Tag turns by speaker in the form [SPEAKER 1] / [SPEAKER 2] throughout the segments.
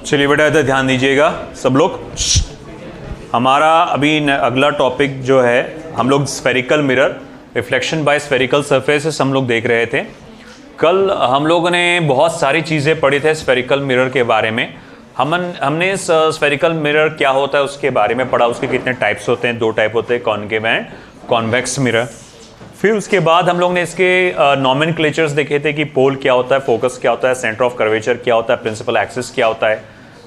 [SPEAKER 1] चलिए बेटा इधर ध्यान दीजिएगा सब लोग। हमारा अभी अगला टॉपिक जो है, हम लोग spherical mirror, reflection by spherical surfaces हम लोग देख रहे थे। कल हम लोगों ने बहुत सारी चीज़ें पढ़ी थे स्फेरिकल मिरर के बारे में। हमने स्फेरिकल मिरर क्या होता है उसके बारे में पढ़ा, उसके कितने टाइप्स होते हैं, 2 टाइप होते हैं, कॉन्केव एंड कॉन्वेक्स मिरर। फिर उसके बाद हम लोग ने इसके नॉमेनक्लेचर्स देखे थे कि पोल क्या होता है, फोकस क्या होता है, सेंटर ऑफ कर्वेचर क्या होता है, प्रिंसिपल एक्सिस क्या होता है।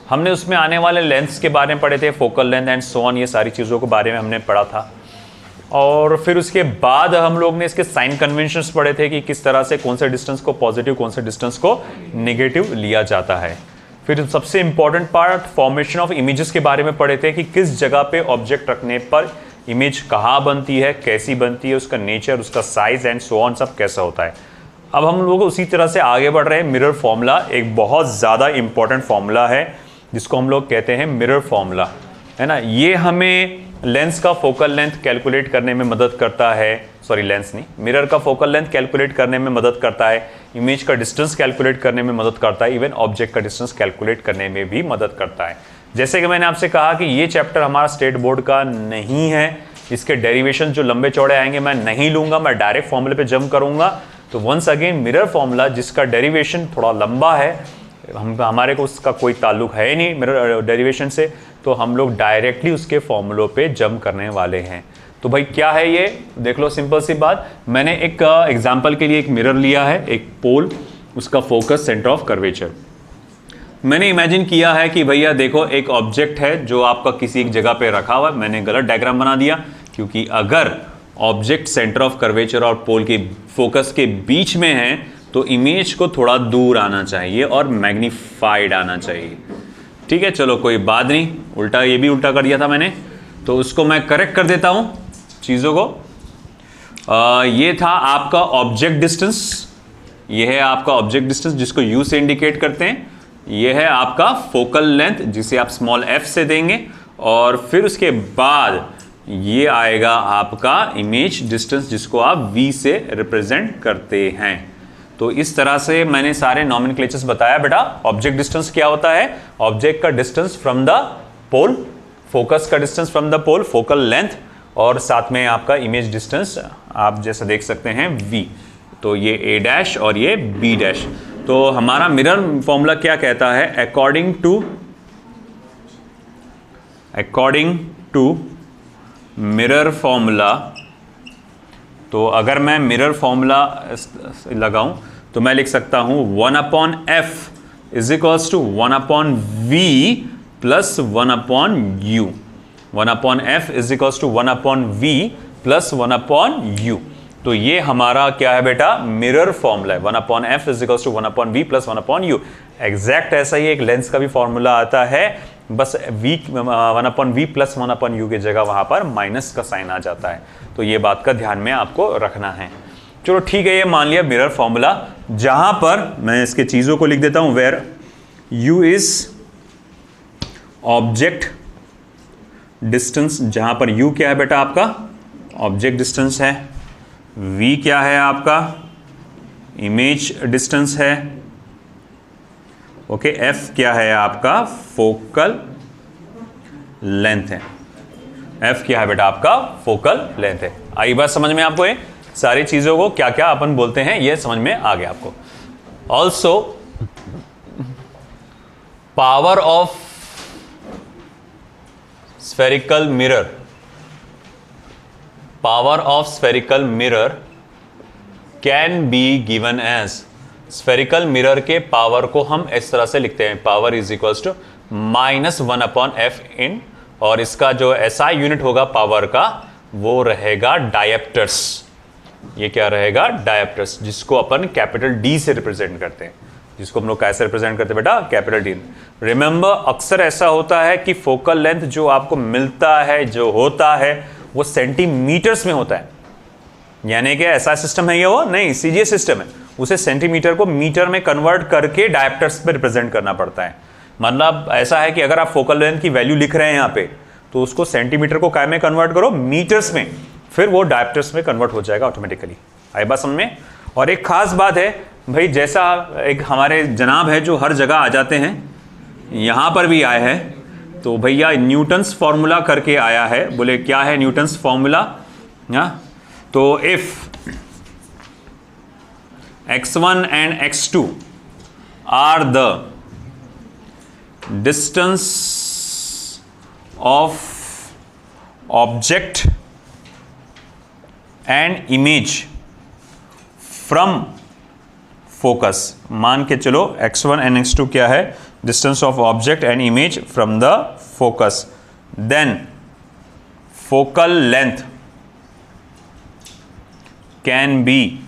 [SPEAKER 1] हमने उसमें आने वाले लेंथ्स के बारे में पढ़े थे, focal length and so on, ये सारी चीज़ों के बारे में हमने पढ़ा था। और फिर उसके बाद हम लोग ने इसके साइन कन्वेंशंस पढ़े थे कि किस तरह से कौन से डिस्टेंस को पॉजिटिव, कौन से डिस्टेंस को नेगेटिव लिया जाता है। फिर सबसे important part formation of images के बारे में पढ़े थे कि किस जगह पे ऑब्जेक्ट रखने पर इमेज कहाँ बनती है, कैसी बनती है, उसका नेचर, उसका साइज एंड सो ऑन सब कैसा होता है। अब हम लोग उसी तरह से आगे बढ़ रहे हैं। मिरर फॉर्मूला एक बहुत ज़्यादा इंपॉर्टेंट फॉर्मूला है जिसको हम लोग कहते हैं मिरर फॉर्मूला, है ना। ये हमें लेंस का फोकल लेंथ कैलकुलेट करने में मदद करता है, सॉरी लेंस नहीं, मिरर का फोकल लेंथ कैलकुलेट करने में मदद करता है, इमेज का डिस्टेंस कैलकुलेट करने में मदद करता है, इवन ऑब्जेक्ट का डिस्टेंस कैलकुलेट करने में भी मदद करता है। जैसे कि मैंने आपसे कहा कि ये चैप्टर हमारा स्टेट बोर्ड का नहीं है, इसके डेरिवेशन जो लंबे चौड़े आएंगे मैं नहीं लूंगा, मैं डायरेक्ट फॉर्मूले पे जंप करूंगा। तो वंस अगेन मिरर फॉर्मूला जिसका डेरिवेशन थोड़ा लंबा है, हमारे को उसका कोई ताल्लुक है नहीं मिरर डेरिवेशन से, तो हम लोग डायरेक्टली उसके फॉर्मूलों पे जंप करने वाले हैं। तो भाई क्या है ये, देख लो, सिंपल सी बात। मैंने एक एग्जांपल के लिए एक मिरर लिया है, एक पोल, उसका फोकस, सेंटर ऑफ कर्वेचर। मैंने इमेजिन किया है कि भैया देखो एक ऑब्जेक्ट है जो आपका किसी एक जगह पे रखा हुआ है। मैंने गलत डायग्राम बना दिया क्योंकि अगर ऑब्जेक्ट सेंटर ऑफ कर्वेचर और पोल के फोकस के बीच में है तो इमेज को थोड़ा दूर आना चाहिए और मैग्नीफाइड आना चाहिए। ठीक है, चलो कोई बात नहीं, उल्टा ये भी उल्टा कर दिया था मैंने, तो उसको मैं करेक्ट कर देता हूं चीज़ों को। ये था आपका ऑब्जेक्ट डिस्टेंस, ये है आपका ऑब्जेक्ट डिस्टेंस जिसको यू से इंडिकेट करते हैं। ये है आपका फोकल लेंथ जिसे आप स्मॉल एफ से देंगे, और फिर उसके बाद ये आएगा आपका इमेज डिस्टेंस जिसको आप वी से रिप्रेजेंट करते हैं। तो इस तरह से मैंने सारे नॉमेनक्लेचर्स बताया बेटा। ऑब्जेक्ट डिस्टेंस क्या होता है, ऑब्जेक्ट का distance from the pole, focus का distance from the pole, focal length, और साथ में आपका इमेज डिस्टेंस आप जैसा देख सकते हैं v। तो ये a डैश और ये b डैश। तो हमारा मिरर फॉर्मूला क्या कहता है, अकॉर्डिंग टू मिरर फॉर्मूला। तो अगर मैं मिरर फॉर्मूला लगाऊं तो मैं लिख सकता हूं 1/f is equals to 1/v plus 1/u। 1/f is equals to 1/v plus 1/u। तो ये हमारा क्या है बेटा, मिरर फॉर्मूला है। 1/f is equals to 1/v plus 1/u। Exact ऐसा ही एक लेंस का भी फॉर्मूला आता है, बस 1/v प्लस 1/u की जगह वहां पर माइनस का साइन आ जाता है। तो ये बात का ध्यान में आपको रखना है। चलो ठीक है, ये मान लिया मिरर फॉर्मूला, जहां पर मैं इसके चीजों को लिख देता हूं, where u is object distance, जहां पर u क्या है बेटा आपका ऑब्जेक्ट डिस्टेंस है, v क्या है आपका इमेज डिस्टेंस है, ओके, f क्या है आपका फोकल लेंथ है। f क्या है बेटा आपका फोकल लेंथ है। आई बात समझ में आपको, ये सारी चीजों को क्या क्या अपन बोलते हैं ये समझ में आ गया आपको। Also power of spherical mirror, power of spherical mirror can be given as, spherical mirror के पावर को हम इस तरह से लिखते हैं, power is equals to -1/f in, और इसका जो SI यूनिट होगा पावर का वो रहेगा डायप्टर्स। ये क्या रहेगा, डायप्टर्स, जिसको अपन कैपिटल D से रिप्रेजेंट करते हैं। जिसको हम लोग कैसे रिप्रेजेंट करते हैं बेटा, कैपिटल D। रिमेंबर अक्सर ऐसा होता है कि फोकल लेंथ जो आपको मिलता है, जो होता है, वो सेंटीमीटर्स में होता है। यानी कि ऐसा सिस्टम है ये, वो नहीं, सीजीएस सिस्टम है, उसे सेंटीमीटर को मीटर में कन्वर्ट करके डायप्टर्स पे रिप्रेजेंट करना पड़ता है। मतलब ऐसा है कि अगर आप फोकल लेंथ की वैल्यू लिख रहे हैं यहाँ पे, तो उसको सेंटीमीटर को काय में कन्वर्ट करो, मीटर्स में, फिर वो डायप्टर्स में कन्वर्ट हो जाएगा ऑटोमेटिकली। आई बात समझ में। और एक खास बात है, भाई जैसा एक हमारे जनाब है जो हर जगह आ जाते हैं, यहाँ पर भी आए हैं, तो भैया न्यूटन्स फॉर्मूला करके आया है। बोले क्या है न्यूटन्स फॉर्मूला? तो if x1 and x2 are the distance of object and image from focus, मान के चलो x1 एंड x2 क्या है? Distance of object and image from the focus, then focal length can be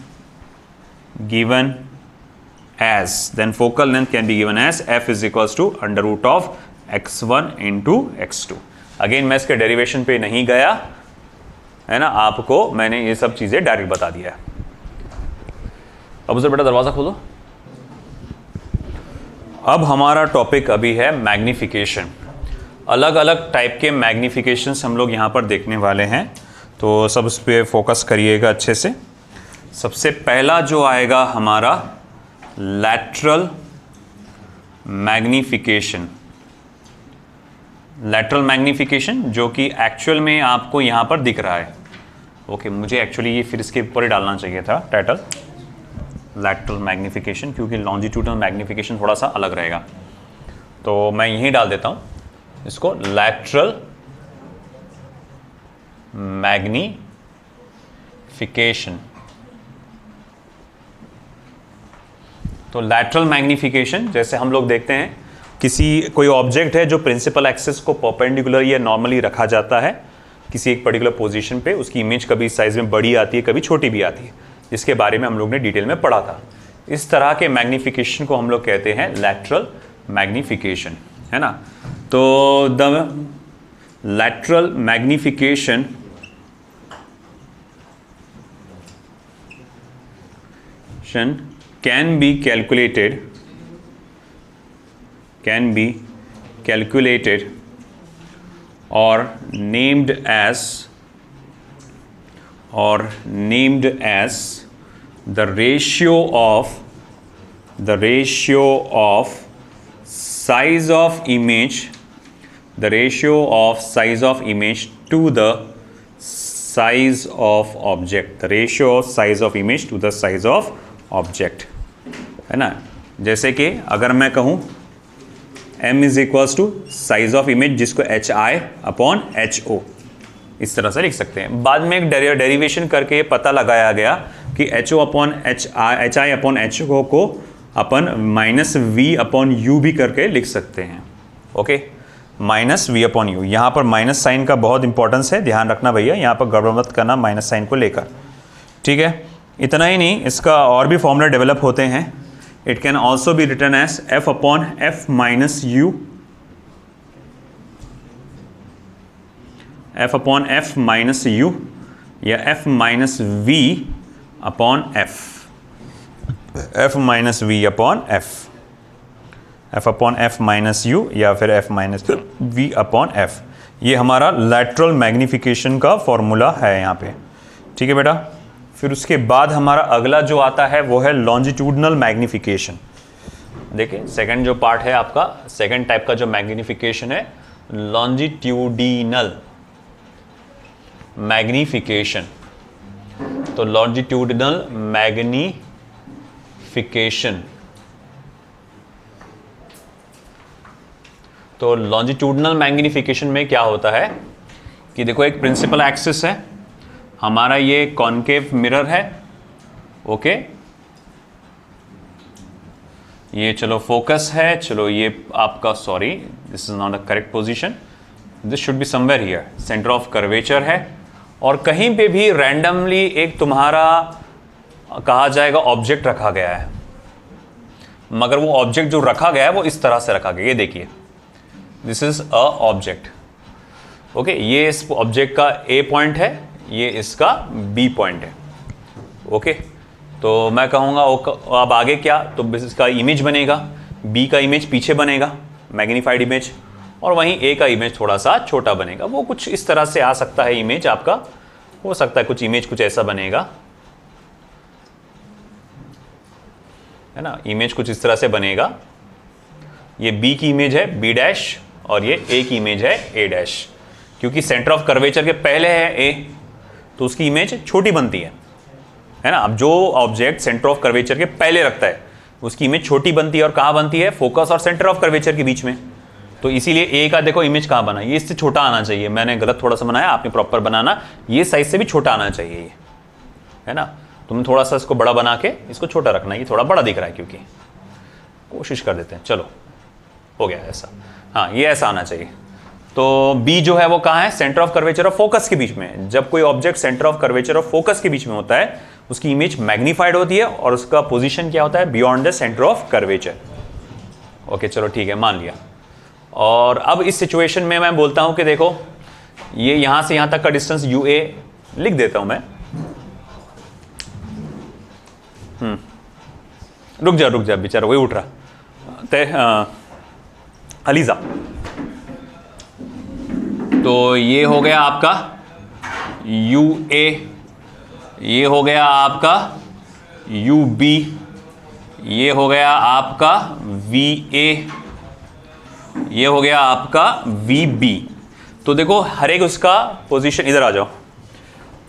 [SPEAKER 1] given as, then focal length can be given as f is equals to under root of x1 into x2। Again मैं इसके derivation पे नहीं गया है ना, आपको मैंने ये सब चीजें डायरेक्ट बता दिया है। अब उसे बेटा दरवाजा खोलो। अब हमारा टॉपिक अभी है मैग्निफिकेशन। अलग अलग टाइप के मैग्निफिकेशंस हम लोग यहाँ पर देखने वाले हैं, तो सब उस पर फोकस करिएगा अच्छे से। सबसे पहला जो आएगा हमारा लैटरल मैग्निफिकेशन। लैटरल मैग्निफिकेशन जो कि एक्चुअल में आपको यहाँ पर दिख रहा है। ओके, मुझे एक्चुअली ये फिर इसके ऊपर ही डालना चाहिए था टाइटल, लैटरल मैग्निफिकेशन, क्योंकि लॉन्जिट्यूडनल मैग्निफिकेशन थोड़ा सा अलग रहेगा, तो मैं यहीं डाल देता हूँ इसको, लैटरल मैग्निफिकेशन। तो लैटरल मैग्निफिकेशन जैसे हम लोग देखते हैं, कोई ऑब्जेक्ट है जो प्रिंसिपल एक्सिस को परपेंडिकुलर या नॉर्मली रखा जाता है किसी एक पर्टिकुलर पोजीशन पे, उसकी इमेज कभी साइज में बड़ी आती है, कभी छोटी भी आती है, जिसके बारे में हम लोग ने डिटेल में पढ़ा था। इस तरह के मैग्निफिकेशन को हम लोग कहते हैं लैटरल मैग्निफिकेशन, है ना। तो the lateral magnification can be calculated or named as the ratio of size of image to the size of object, the ratio of size of image to the size of object, है ना। जैसे कि अगर मैं कहूँ m is equals to size of image, जिसको HI upon HO इस तरह से लिख सकते हैं। बाद में एक डेरिवेशन करके पता लगाया गया कि HO upon HI upon HO को अपन माइनस V अपॉन U भी करके लिख सकते हैं। Okay, minus V upon U, यहाँ पर माइनस साइन का बहुत इंपॉर्टेंस है, ध्यान रखना भैया, यहाँ पर गड़बड़ मत करना माइनस साइन को लेकर, ठीक है। इतना ही नहीं, इसका और भी फॉर्मूला डेवलप होते हैं। It can also be written as F upon F minus U, F upon F minus U, या F minus V upon F, F minus V upon F, F upon F minus U या फिर F minus V upon F। ये हमारा lateral magnification का formula है यहाँ पे, ठीक है बेटा। फिर उसके बाद हमारा अगला जो आता है वो है लॉन्जिट्यूडनल मैग्निफिकेशन। देखिए सेकंड जो पार्ट है आपका, सेकंड टाइप का जो मैग्निफिकेशन है लॉन्जिट्यूडिनल मैग्निफिकेशन। तो लॉन्जिट्यूडनल मैग्निफिकेशन, तो लॉन्जिट्यूडनल मैग्निफिकेशन में क्या होता है कि देखो एक प्रिंसिपल एक्सिस है हमारा, ये कॉनकेव मिरर है, ओके, ये चलो फोकस है, चलो ये आपका, sorry this is not a correct position, this should be somewhere here, centre of curvature है, और कहीं पे भी रैंडमली एक तुम्हारा कहा जाएगा ऑब्जेक्ट रखा गया है, मगर वो ऑब्जेक्ट जो रखा गया है वो इस तरह से रखा गया, ये देखिए this is a object, okay, ये इस ऑब्जेक्ट का ए पॉइंट है, ये इसका बी पॉइंट है, ओके। तो मैं कहूँगा अब आगे क्या, तो इसका इमेज बनेगा, बी का इमेज पीछे बनेगा मैग्नीफाइड इमेज, और वहीं ए का इमेज थोड़ा सा छोटा बनेगा। वो कुछ इस तरह से आ सकता है इमेज आपका, हो सकता है कुछ इमेज कुछ ऐसा बनेगा, है ना। इमेज कुछ इस तरह से बनेगा, ये बी की इमेज है बी डैश और ये ए की इमेज है ए डैश। क्योंकि सेंटर ऑफ कर्वेचर के पहले है ए तो उसकी इमेज छोटी बनती है ना। अब जो ऑब्जेक्ट सेंटर ऑफ कर्वेचर के पहले रखता है उसकी इमेज छोटी बनती है, और कहाँ बनती है, फोकस और सेंटर ऑफ कर्वेचर के बीच में। तो इसीलिए ए का देखो इमेज कहाँ बना, ये इससे छोटा आना चाहिए, मैंने गलत थोड़ा सा बनाया, आपने प्रॉपर बनाना, ये साइज से भी छोटा आना चाहिए ये, है ना। तुम थोड़ा सा इसको बड़ा बना के इसको छोटा रखना, ये थोड़ा बड़ा दिख रहा है क्योंकि, कोशिश कर देते हैं, चलो हो गया ऐसा, हाँ ये ऐसा आना चाहिए। तो बी जो है वो कहाँ है, सेंटर ऑफ कर्वेचर और फोकस के बीच में। जब कोई ऑब्जेक्ट सेंटर ऑफ कर्वेचर और फोकस के बीच में होता है उसकी इमेज मैग्नीफाइड होती है और उसका पोजीशन क्या होता है, beyond the centre of curvature. Okay चलो ठीक है, मान लिया। और अब इस सिचुएशन में मैं बोलता हूं कि देखो ये यहां से यहां तक का डिस्टेंस यू ए लिख देता हूं मैं। रुक जा बेचारा वही उठ रहा, अलीजा। तो ये हो गया आपका यू ए, ये हो गया आपका यू बी, ये हो गया आपका वी ए, ये हो गया आपका वी बी। तो देखो हर एक उसका पोजीशन, इधर आ जाओ।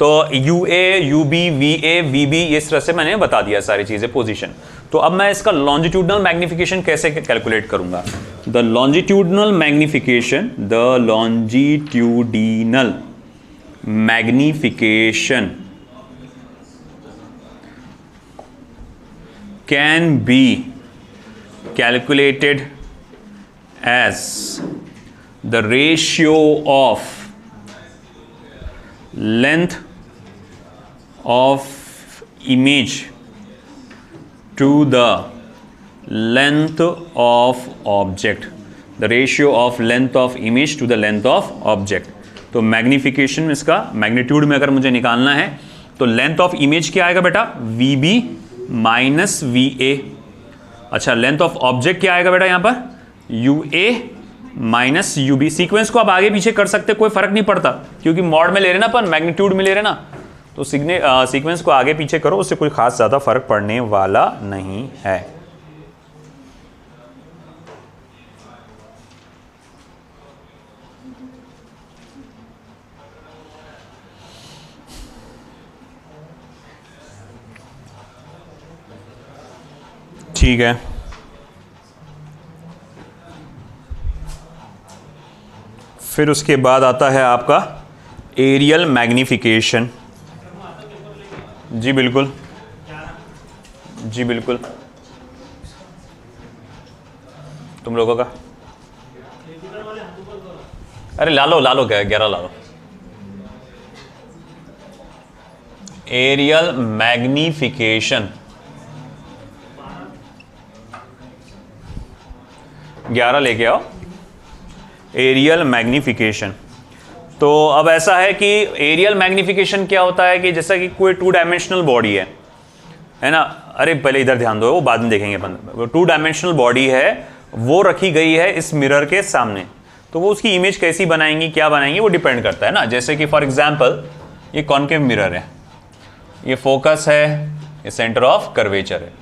[SPEAKER 1] तो u a, u b, v a, v b, इस तरह से मैंने बता दिया सारी चीजें पोजीशन। तो अब मैं इसका लॉन्जिट्यूडनल मैग्निफिकेशन कैसे कैलकुलेट करूंगा। The longitudinal magnification, the longitudinal magnification can be calculated as the ratio of length of image to the length of object, the ratio of length of image to the length of object। तो magnification, इसका magnitude में अगर मुझे निकालना है तो length of image क्या आएगा बेटा, v b minus v a. अच्छा लेंथ ऑफ ऑब्जेक्ट क्या आएगा बेटा यहाँ पर, u a minus u b. Sequence को आप आगे पीछे कर सकते, कोई फर्क नहीं पड़ता क्योंकि मॉड में ले रहे ना अपन, मैग्नीट्यूड में ले रहे ना, तो सीक्वेंस को आगे पीछे करो, उससे कोई खास ज्यादा फर्क पड़ने वाला नहीं है। ठीक है, फिर उसके बाद आता है आपका एरियल मैग्निफिकेशन। जी बिल्कुल, जी बिल्कुल, तुम लोगों का, अरे ला लो 11 ला लो। एरियल मैग्निफिकेशन 11 लेके आओ, एरियल मैग्निफिकेशन। तो अब ऐसा है कि एरियल मैग्निफिकेशन क्या होता है कि जैसा कि कोई 2 डायमेंशनल बॉडी है ना। अरे पहले इधर ध्यान दो, वो बाद में देखेंगे अपन। वो 2 डायमेंशनल बॉडी है, वो रखी गई है इस मिरर के सामने, तो वो उसकी इमेज कैसी बनाएंगी, क्या बनाएंगी, वो डिपेंड करता है ना। जैसे कि फॉर एग्जाम्पल ये कॉनकेव मिरर है, ये फोकस है, ये सेंटर ऑफ कर्वेचर है।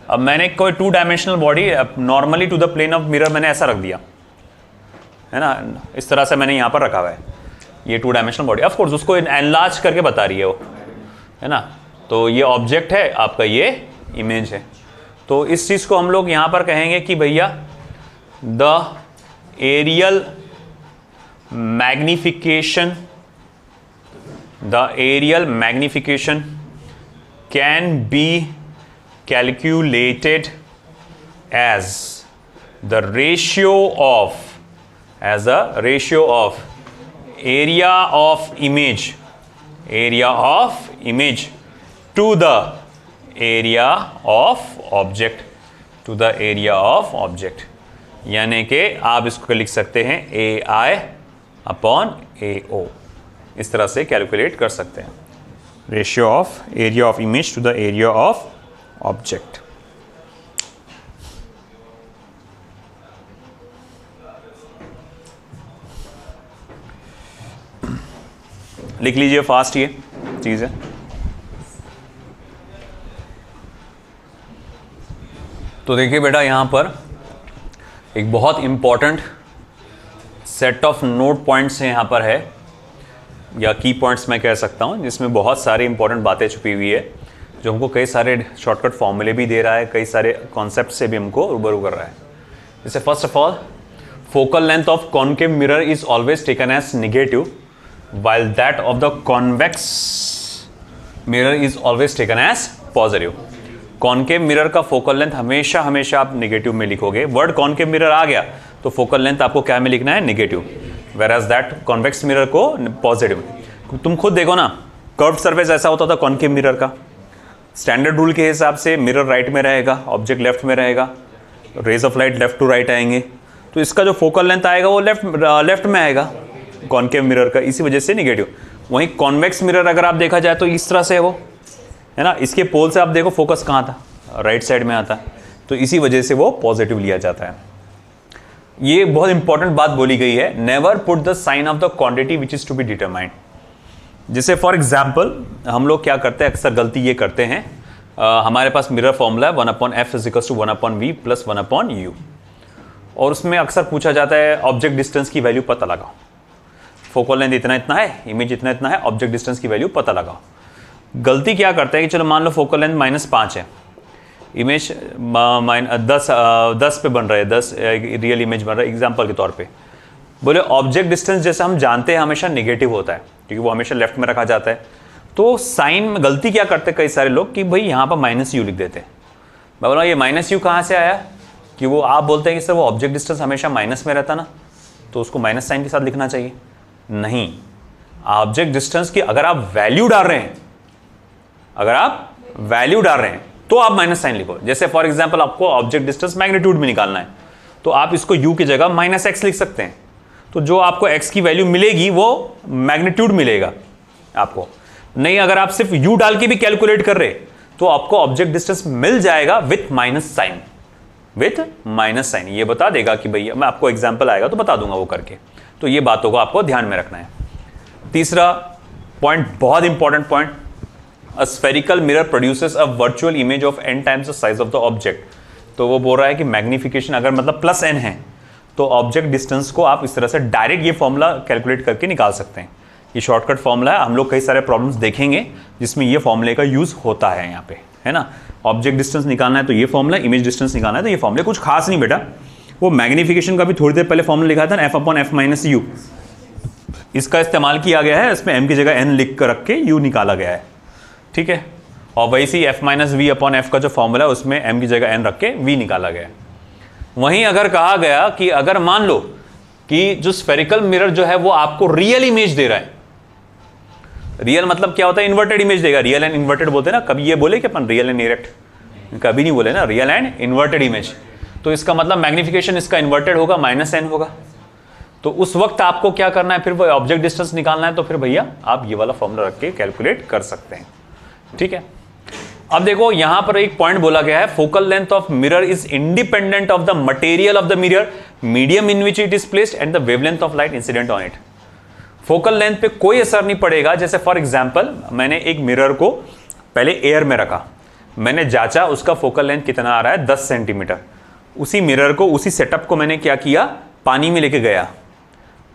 [SPEAKER 1] अब मैंने कोई 2 dimensional body normally to the plane of mirror मैंने ऐसा रख दिया है ना, इस तरह से मैंने यहाँ पर रखा हुआ है ये 2 डायमेंशनल बॉडी। ऑफ कोर्स उसको एनलार्ज करके बता रही है वो, है ना। तो ये ऑब्जेक्ट है आपका, ये इमेज है। तो इस चीज़ को हम लोग यहाँ पर कहेंगे कि भैया the areal magnification, the areal magnification can be calculated as the ratio of area of image to the area of object, यानी कि आप इसको लिख सकते हैं AI अपॉन AO, इस तरह से कैलकुलेट कर सकते हैं। Ratio of area of image to the area of object. लिख लीजिए फास्ट ये चीज़ है। तो देखिए बेटा, यहाँ पर एक बहुत important set of note points यहाँ पर है, या की पॉइंट्स मैं कह सकता हूँ, जिसमें बहुत सारी इंपॉर्टेंट बातें छुपी हुई है, जो हमको कई सारे शॉर्टकट फॉर्मूले भी दे रहा है, कई सारे कॉन्सेप्ट से भी हमको रूबरू कर रहा है। जैसे first of all, focal length of concave mirror is always taken as negative while that of the convex mirror is always taken as positive। Concave mirror का फोकल लेंथ हमेशा हमेशा आप नेगेटिव में लिखोगे। वर्ड कॉनकेव मिरर आ गया तो focal length आपको क्या में लिखना है, negative, whereas that convex mirror को पॉजिटिव। तुम खुद देखो ना, कर्व्ड सरफेस ऐसा होता था कॉनकेव मिरर का। स्टैंडर्ड रूल के हिसाब से मिरर राइट में रहेगा, ऑब्जेक्ट लेफ्ट में रहेगा, rays of light left to right आएंगे, तो इसका जो फोकल लेंथ आएगा वो लेफ्ट में आएगा कॉनकेव मिरर का, इसी वजह से नेगेटिव। वहीं कॉन्वेक्स मिरर अगर आप देखा जाए तो इस तरह से वो है ना, इसके पोल से आप देखो फोकस कहाँ था, राइट साइड में आता है, तो इसी वजह से वो पॉजिटिव लिया जाता है। ये बहुत इंपॉर्टेंट बात बोली गई है, never put the sign of the quantity which is to be determined. जैसे फॉर एग्जाम्पल हम लोग क्या करते हैं, अक्सर गलती ये करते हैं, हमारे पास मिरर फॉर्मूला है 1/f = 1/v + 1/u, और उसमें अक्सर पूछा जाता है ऑब्जेक्ट डिस्टेंस की वैल्यू पता लगाओ। फोकल लेंथ इतना इतना है, इमेज इतना इतना है, ऑब्जेक्ट डिस्टेंस की वैल्यू पता लगाओ। गलती क्या करता है कि चलो मान लो फोकल लेंथ -5 है, इमेज 10 पे बन रहा है, 10 रियल इमेज बन रहा है एग्जांपल के तौर पे। बोले ऑब्जेक्ट डिस्टेंस जैसा हम जानते हैं हमेशा नेगेटिव होता है, क्योंकि वो हमेशा लेफ्ट में रखा जाता है। तो साइन में गलती क्या करते हैं कई सारे लोग कि भाई यहाँ पर -u लिख देते हैं। मैं बोला ये -u कहाँ से आया, कि वो आप बोलते हैं कि सर वो ऑब्जेक्ट डिस्टेंस हमेशा माइनस में रहता ना, तो उसको माइनस साइन के साथ लिखना चाहिए। नहीं, ऑब्जेक्ट डिस्टेंस की अगर आप वैल्यू डाल रहे हैं, तो आप माइनस साइन लिखो। जैसे फॉर एग्जांपल आपको ऑब्जेक्ट डिस्टेंस मैग्नीट्यूड में निकालना है, तो आप इसको u की जगह -x लिख सकते हैं, तो जो आपको x की वैल्यू मिलेगी वो मैग्नीट्यूड मिलेगा आपको। नहीं, अगर आप सिर्फ u डाल के भी कैलकुलेट कर रहे तो आपको ऑब्जेक्ट डिस्टेंस मिल जाएगा विथ माइनस साइन। ये बता देगा कि भैया, मैं आपको एग्जांपल आएगा तो बता दूंगा वो करके, तो ये बातों को आपको ध्यान में रखना है। तीसरा पॉइंट, बहुत important point, a spherical mirror produces a virtual image of n times the size of the object. तो वो बोल रहा है कि मैग्निफिकेशन अगर मतलब +n है तो ऑब्जेक्ट डिस्टेंस को आप इस तरह से डायरेक्ट ये फॉर्मूला कैलकुलेट करके निकाल सकते हैं। ये शॉर्टकट फॉर्मूला है, हम लोग कई सारे प्रॉब्लम्स देखेंगे जिसमें ये फॉर्मूले का यूज होता है यहाँ पे, है ना। ऑब्जेक्ट डिस्टेंस निकालना है तो ये फॉर्मूला, इमेज डिस्टेंस निकालना है तो ये फॉर्मूला। कुछ खास नहीं बेटा, वो मैग्निफिकेशन का भी थोड़ी देर पहले फॉर्मूला लिखा था ना, f/f - u, इसका इस्तेमाल किया गया है, इसमें m की जगह n लिख कर रख के u निकाला गया है, ठीक है। और वैसे ही f - v/f का जो फॉर्मूला है उसमें m की जगह n रख के v निकाला गया है। वहीं अगर कहा गया कि अगर मान लो कि जो स्फेरिकल मिरर जो है वो आपको रियल इमेज दे रहा है, रियल मतलब क्या होता है, इन्वर्टेड इमेज देगा। रियल एंड इन्वर्टेड बोलते हैं ना, कभी ये बोले कि अपन रियल एंड इरेक्ट, कभी नहीं बोले ना, रियल एंड इन्वर्टेड इमेज। तो इसका मतलब मैग्निफिकेशन इसका इन्वर्टेड होगा, -n होगा। तो उस वक्त आपको क्या करना है, फिर वो ऑब्जेक्ट डिस्टेंस निकालना है, तो फिर भैया आप ये वाला फॉर्मूला रख के कैलकुलेट कर सकते हैं, ठीक है। अब देखो यहां पर एक पॉइंट बोला गया है, focal length of mirror is independent of the material of the mirror, medium in which it is placed and the wavelength of light incident on it. Focal length पे कोई असर नहीं पड़ेगा। जैसे फॉर एग्जांपल मैंने एक मिरर को पहले एयर में रखा, मैंने जांचा उसका फोकल लेंथ कितना आ रहा है, 10 सेंटीमीटर। उसी मिरर को, उसी सेटअप को मैंने क्या किया, पानी में लेके गया,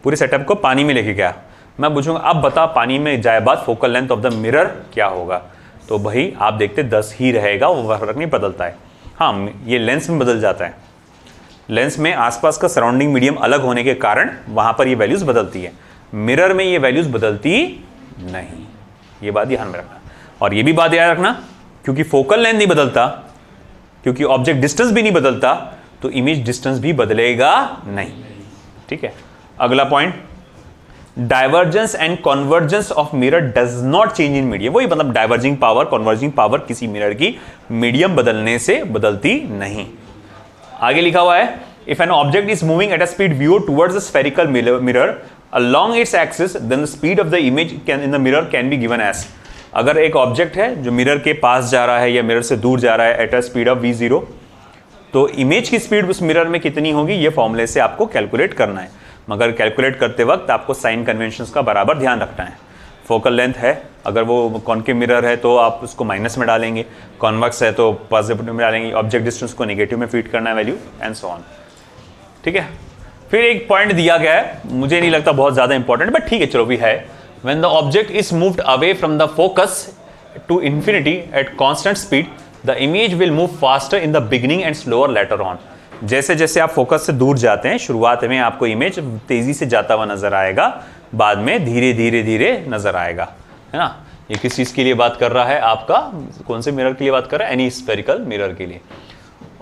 [SPEAKER 1] पूरे सेटअप को पानी में लेके गया। मैं पूछूंगा अब बता पानी में जाए बाद focal length of the mirror क्या होगा, तो भाई आप देखते 10 ही रहेगा, वो फर्क नहीं बदलता है। हाँ, ये लेंस में बदल जाता है, लेंस में आसपास का सराउंडिंग मीडियम अलग होने के कारण वहां पर ये वैल्यूज बदलती है, मिरर में ये वैल्यूज बदलती नहीं। ये बात ध्यान में रखना, और ये भी बात याद रखना, क्योंकि फोकल लेंथ नहीं बदलता, क्योंकि ऑब्जेक्ट डिस्टेंस भी नहीं बदलता, तो इमेज डिस्टेंस भी बदलेगा नहीं, ठीक है। अगला point, divergence and convergence of mirror does not change in medium. वही मतलब डाइवर्जिंग पावर, कन्वर्जिंग पावर किसी मिरर की मीडियम बदलने से बदलती नहीं। आगे लिखा हुआ है, if N object is moving at a speed v towards the spherical mirror along its axis, then the speed of the image in the mirror can be given as। अगर एक ऑब्जेक्ट है जो मिरर के पास जा रहा है या mirror से दूर जा रहा है eight a speed of v0, तो इमेज की स्पीड उस मिरर में कितनी होगी, ये फॉर्मूले से आपको कैलकुलेट करना है। मगर कैलकुलेट करते वक्त आपको साइन कन्वेंशंस का बराबर ध्यान रखना है। फोकल लेंथ है, अगर वो कॉनकेव मिरर है तो आप उसको माइनस में डालेंगे, कॉन्वेक्स है तो पॉजिटिव में डालेंगे, ऑब्जेक्ट डिस्टेंस को नेगेटिव में फीड करना है वैल्यू एंड सो ऑन। ठीक है, फिर एक पॉइंट दिया गया है, मुझे नहीं लगता बहुत ज़्यादा इंपॉर्टेंट, बट ठीक है चलो भी है। When the object is moved away from the focus to infinity at constant speed the image will move faster in the beginning and slower later on. जैसे जैसे आप फोकस से दूर जाते हैं, शुरुआत में आपको इमेज तेजी से जाता हुआ नजर आएगा, बाद में धीरे धीरे धीरे नजर आएगा, है ना। ये किस चीज़ के लिए बात कर रहा है, आपका कौन से मिरर के लिए बात कर रहा है, एनी स्फेरिकल मिरर के लिए।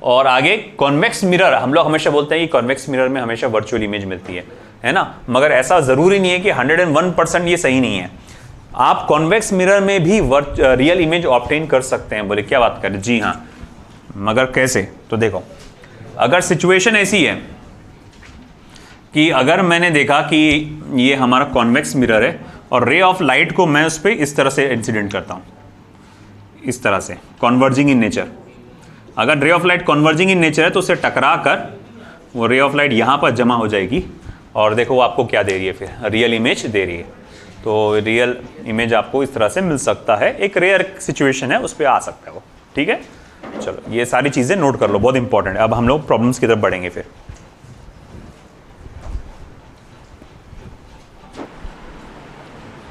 [SPEAKER 1] और आगे कॉन्वेक्स मिरर, हम लोग हमेशा बोलते हैं कि कॉन्वेक्स मिरर में हमेशा वर्चुअल इमेज मिलती है ना, मगर ऐसा ज़रूरी नहीं है कि 101% ये सही नहीं है। आप कॉन्वेक्स मिरर में भी रियल इमेज ऑब्टेन कर सकते हैं। बोले क्या बात करें, जी हाँ, मगर कैसे, तो देखो अगर सिचुएशन ऐसी है कि अगर मैंने देखा कि ये हमारा कॉन्वेक्स मिरर है और रे ऑफ लाइट को मैं उस पर इस तरह से इंसिडेंट करता हूँ, इस तरह से कॉन्वर्जिंग इन नेचर। अगर ray of light converging in nature है तो उसे टकरा कर वो रे ऑफ लाइट यहाँ पर जमा हो जाएगी और देखो वो आपको क्या दे रही है, फिर रियल इमेज दे रही है। तो रियल इमेज आपको इस तरह से मिल सकता है, एक रेयर सिचुएशन है, उस पर आ सकता है वो। ठीक है, चलो ये सारी चीज़ें नोट कर लो, बहुत इंपॉर्टेंट है। अब हम लोग प्रॉब्लम्स की तरफ बढ़ेंगे फिर।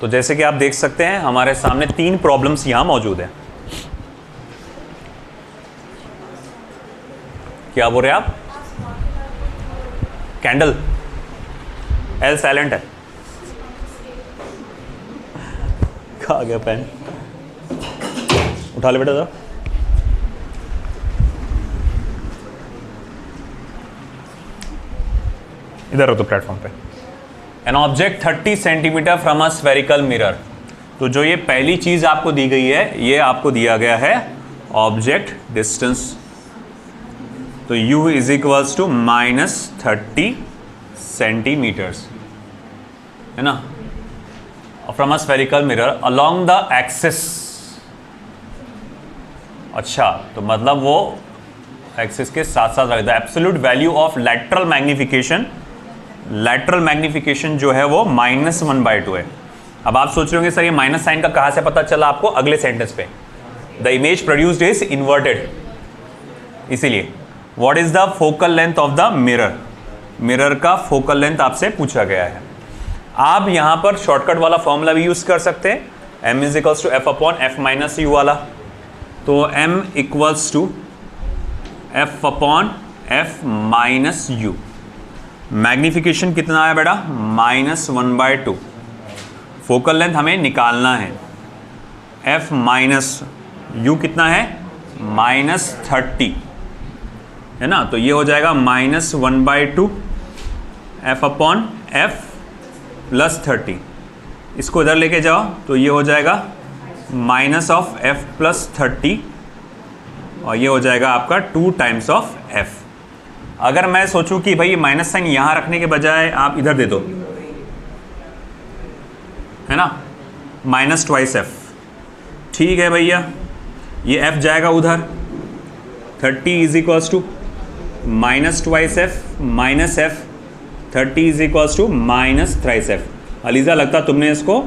[SPEAKER 1] तो जैसे कि आप देख सकते हैं हमारे सामने 3 प्रॉब्लम्स यहां मौजूद हैं। क्या बोल रहे हैं आप, कैंडल, एल साइलेंट है, कहाँ गया पेन, उठा ले बेटा जरा। इधर हो तो प्लेटफॉर्म पे। An object 30 centimetre from a spherical mirror. तो जो ये पहली चीज आपको दी गई है, ये आपको दिया गया है ऑब्जेक्ट डिस्टेंस। तो u is equals to -30 centimetres, है ना, from a spherical mirror along the axis. अच्छा, तो मतलब वो एक्सिस के साथ साथ रख the absolute value of lateral magnification. Lateral magnification जो है वो -1/2 है। अब आप सोच रहे होंगे सर ये माइनस साइन का कहाँ से पता चला आपको, अगले सेंटेंस पे, the image produced is inverted. इसीलिए what is the focal length of the mirror, mirror का फोकल लेंथ आपसे पूछा गया है। आप यहाँ पर शॉर्टकट वाला फॉर्मूला भी यूज कर सकते हैं, m is equals to f/f - u वाला। तो m इक्वल्स टू f/f - u। मैग्निफिकेशन कितना है बेटा, -1/2। फोकल लेंथ हमें निकालना है, f - u कितना है, -30, है ना। तो ये हो जाएगा -1/2 f/f + 30। इसको इधर लेके जाओ तो ये हो जाएगा -f + 30 और ये हो जाएगा आपका 2 टाइम्स ऑफ f। अगर मैं सोचूं कि भाई माइनस साइन यहां रखने के बजाय आप इधर दे दो, है ना, -2 f। ठीक है भैया, ये f जाएगा उधर, 30 is equals to -2 f -f, 30 is equals to -3 f। Aliza लगता तुमने इसको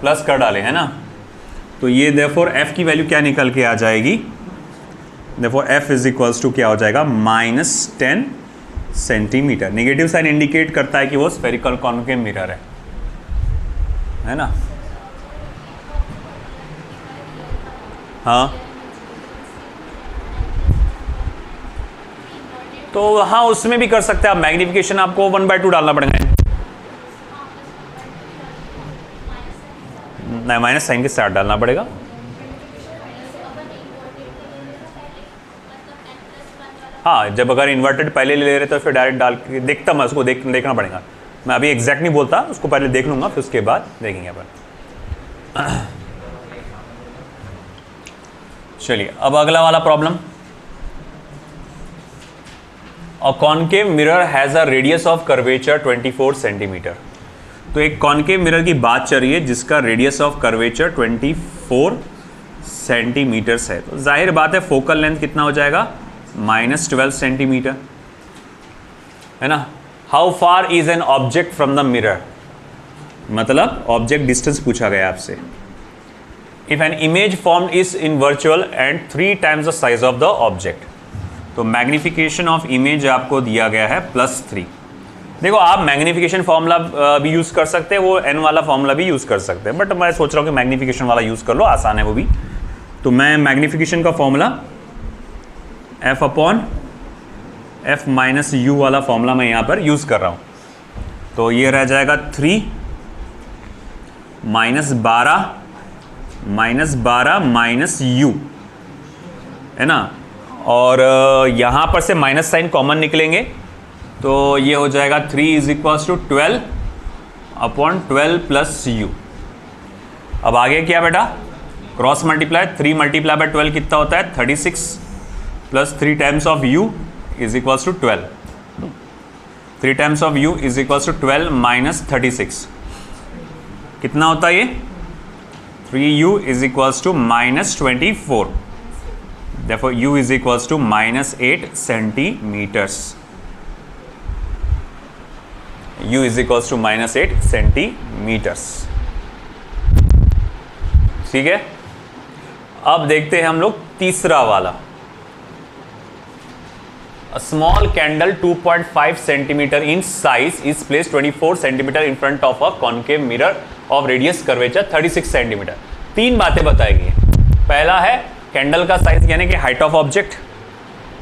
[SPEAKER 1] प्लस कर डाले, है ना। तो ये देयरफॉर f की वैल्यू क्या निकल के आ जाएगी, therefore f is equals to क्या हो जाएगा, -10 सेंटीमीटर। नेगेटिव साइन इंडिकेट करता है कि वो स्फेरिकल कॉन्केव मिरर है ना। हाँ, तो हाँ उसमें भी कर सकते हैं आप, मैग्निफिकेशन आपको 1/2 डालना पड़ेगा। नहीं, माइनस साइन के साथ डालना पड़ेगा। हाँ, जब अगर इन्वर्टेड पहले ले रहे तो फिर डायरेक्ट डाल के देखता, मैं उसको देखना पड़ेगा। मैं अभी एग्जैक्ट नहीं बोलता, उसको पहले देख लूंगा फिर उसके बाद देखेंगे अपन। चलिए अब अगला वाला problem. A concave mirror has a radius of curvature 24 centimetre. तो एक कॉनकेव मिरर की बात चल रही है जिसका रेडियस ऑफ कर्वेचर 24 सेंटीमीटर्स है। तो जाहिर बात है फोकल लेंथ कितना हो जाएगा, -12 सेंटीमीटर, है ना। How far is an object from the mirror. मतलब ऑब्जेक्ट डिस्टेंस पूछा गया आपसे। If an image form is in virtual and 3 times the size of the object, तो मैग्निफिकेशन ऑफ इमेज आपको दिया गया है +3। देखो आप मैग्निफिकेशन फॉर्मूला भी यूज़ कर सकते हैं, वो n वाला फॉर्मूला भी यूज़ कर सकते हैं, बट मैं सोच रहा हूँ कि मैग्निफिकेशन वाला यूज़ कर लो, आसान है वो भी। तो मैं मैग्निफिकेशन का फॉर्मूला f/f - u वाला फॉर्मूला मैं यहाँ पर यूज़ कर रहा हूँ। तो ये रह जाएगा 3 - 12 - u, है ना। और यहाँ पर से माइनस साइन कॉमन निकलेंगे, तो ये हो जाएगा 3 = 12/12 + u। अब आगे क्या बेटा, क्रॉस मल्टीप्लाई, 3 × 12 कितना होता है 36 + 3 times of u = 12। 3 times of u = 12 - 36 कितना होता है ये 3u = -24। Therefore u = -8 centimeters। u = -8 centimeters। ठीक है। अब देखते हैं हम लोग तीसरा वाला। A small candle 2.5 centimeter in size is placed 24 centimeter in front of a concave mirror of radius curvature 36 centimeter। 3 बातें बताएगी। पहला है कैंडल का साइज यानी कि हाइट ऑफ ऑब्जेक्ट,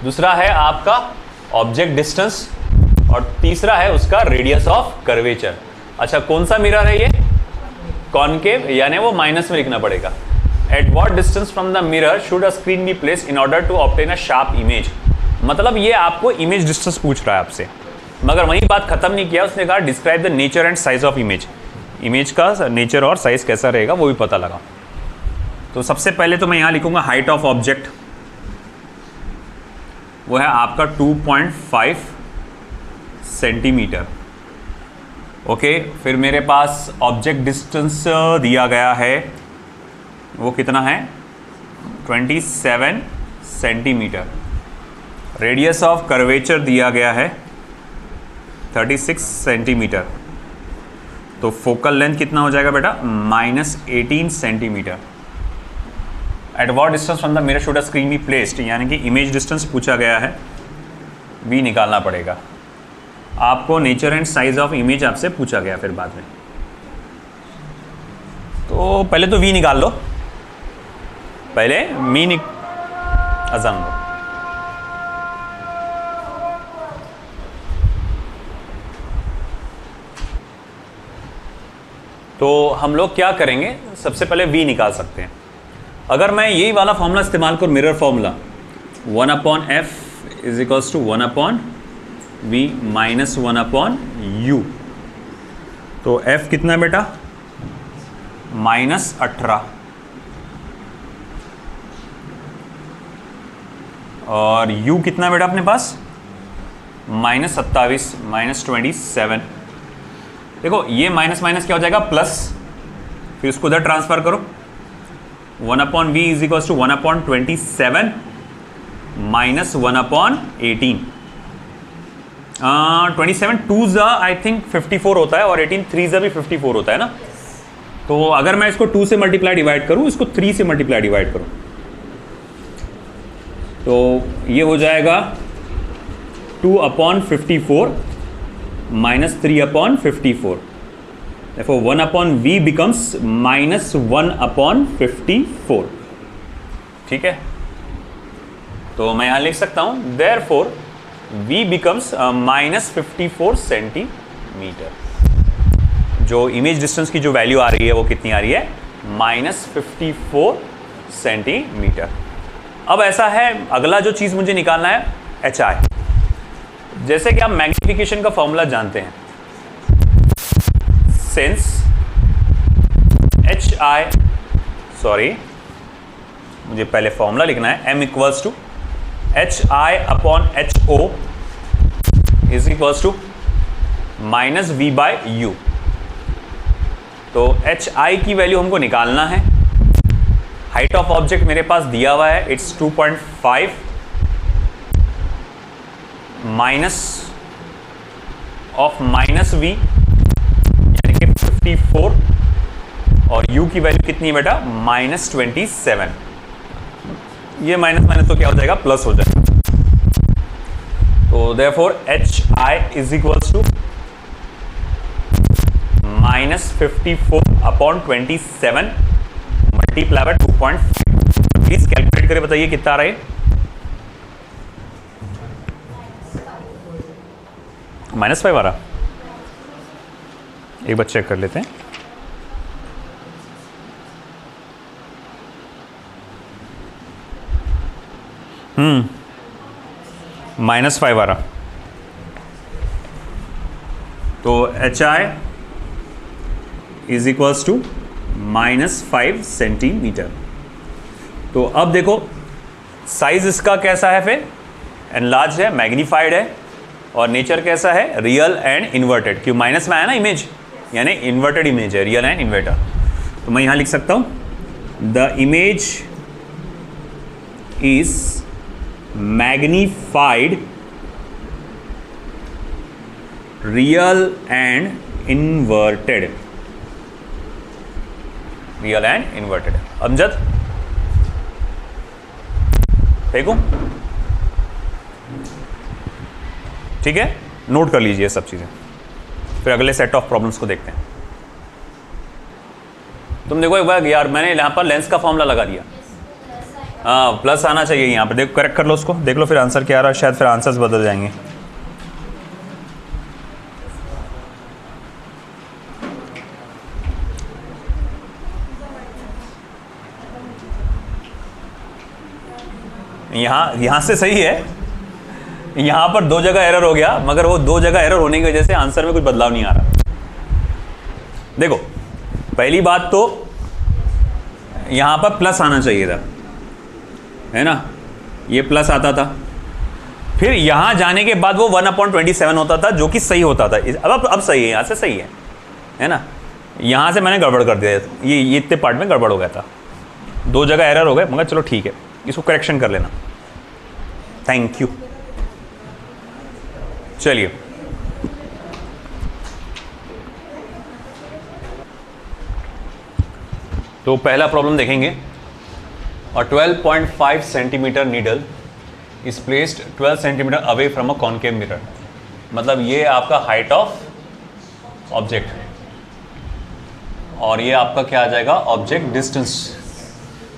[SPEAKER 1] दूसरा है आपका ऑब्जेक्ट डिस्टेंस, और तीसरा है उसका रेडियस ऑफ कर्वेचर। अच्छा कौन सा मिरर है ये, कॉनकेव, यानी वो माइनस में लिखना पड़ेगा। At what distance from the mirror should a screen be placed in order to obtain a sharp image. मतलब ये आपको इमेज डिस्टेंस पूछ रहा है आपसे, मगर वही बात खत्म नहीं किया, उसने कहा describe the nature and size of image. Image का नेचर और साइज कैसा रहेगा वो भी पता लगा। तो सबसे पहले तो मैं यहाँ लिखूंगा हाइट ऑफ ऑब्जेक्ट, वो है आपका 2.5 सेंटीमीटर। ओके, फिर मेरे पास ऑब्जेक्ट डिस्टेंस दिया गया है, वो कितना है 27 सेंटीमीटर। रेडियस ऑफ कर्वेचर दिया गया है 36 सेंटीमीटर। तो फोकल लेंथ कितना हो जाएगा बेटा -18 centimetre. Eight what distance from the mirror should a screen be placed, यानी कि इमेज डिस्टेंस पूछा गया है, वी निकालना पड़ेगा आपको। Nature and size of image आपसे पूछा गया फिर बाद में, तो पहले तो वी निकाल लो, पहले अज़म लो। तो हम लोग क्या करेंगे, सबसे पहले v निकाल सकते हैं। अगर मैं यही वाला फॉर्मूला इस्तेमाल करूँ, mirror formula 1/f = 1/v - 1/u, तो f कितना बेटा -18, और u कितना बेटा अपने पास -27 -27। देखो ये माइनस माइनस क्या हो जाएगा प्लस, फिर इसको उधर ट्रांसफर करो। 1/v = 1/27 - 1/18। 27 2s आई थिंक 54 होता है, और 18 3s भी 54 होता है ना। तो अगर मैं इसको 2 से मल्टीप्लाई डिवाइड करूं, इसको 3 से मल्टीप्लाई डिवाइड करूं, तो ये हो जाएगा 2/54 - 3/54। Therefore 1/v becomes -1/54। ठीक है, तो मैं यहां लिख सकता हूं therefore v becomes -54 सेंटीमीटर। जो इमेज डिस्टेंस की जो वैल्यू आ रही है वो कितनी आ रही है -54 सेंटीमीटर। अब ऐसा है, अगला जो चीज मुझे निकालना है HI। जैसे कि आप मैग्निफिकेशन का फॉर्मूला जानते हैं, सिंस HI, सॉरी मुझे पहले फॉर्मूला लिखना है, M = HI/HO = -v/u। तो HI की वैल्यू हमको निकालना है। हाइट ऑफ ऑब्जेक्ट मेरे पास दिया हुआ है, इट्स 2.5 - -v यानी कि -54 और u की वैल्यू कितनी है बेटा -27। ये माइनस माइनस तो क्या हो जाएगा प्लस हो जाएगा। तो therefore HI is equals to -54/27 multiply by 2.5। Please calculate करके बताइए कितना आ रहा है। -5 आ रहा। एक बार चेक कर लेते हैं। -5 आ रहा। तो HI is equals to -5 centimetre. तो अब देखो साइज इसका कैसा है, फिर एनलार्ज है, मैग्नीफाइड है, और नेचर कैसा है रियल एंड इन्वर्टेड। क्यों माइनस में आया ना इमेज, यानी इन्वर्टेड इमेज है, रियल एंड इन्वर्टर। तो मैं यहां लिख सकता हूं the image is magnified real and inverted. Real and inverted. Amjad देखो ठीक है, नोट कर लीजिए सब चीजें, फिर अगले सेट ऑफ प्रॉब्लम्स को देखते हैं। तुम देखो एक बार यार, मैंने यहां पर लेंस का फॉर्मूला लगा दिया। हाँ प्लस आना चाहिए यहाँ पर। देखो करेक्ट कर लो उसको, देख लो फिर आंसर क्या आ रहा है। शायद फिर आंसर्स बदल जाएंगे। यहां से सही है, यहां पर 2 जगह एरर हो गया, मगर वो 2 जगह एरर होने की वजह से आंसर में कुछ बदलाव नहीं आ रहा। देखो पहली बात तो यहां पर प्लस आना चाहिए था, है ना, ये प्लस आता था। फिर यहां जाने के बाद वो 1/27 होता था, जो कि सही होता था। अब सही है, यहां से सही है ना। यहां से मैंने गड़बड़ कर दिया, ये इतने पार्ट में गड़बड़ हो गया था, 2 जगह एरर हो गए, मगर चलो ठीक है, इसको करेक्शन कर लेना। Thank you. चलिए तो पहला प्रॉब्लम देखेंगे। और 12.5 centimetre needle is placed 12 centimetre away from a concave mirror. मतलब ये आपका हाइट ऑफ ऑब्जेक्ट, और ये आपका क्या आ जाएगा object distance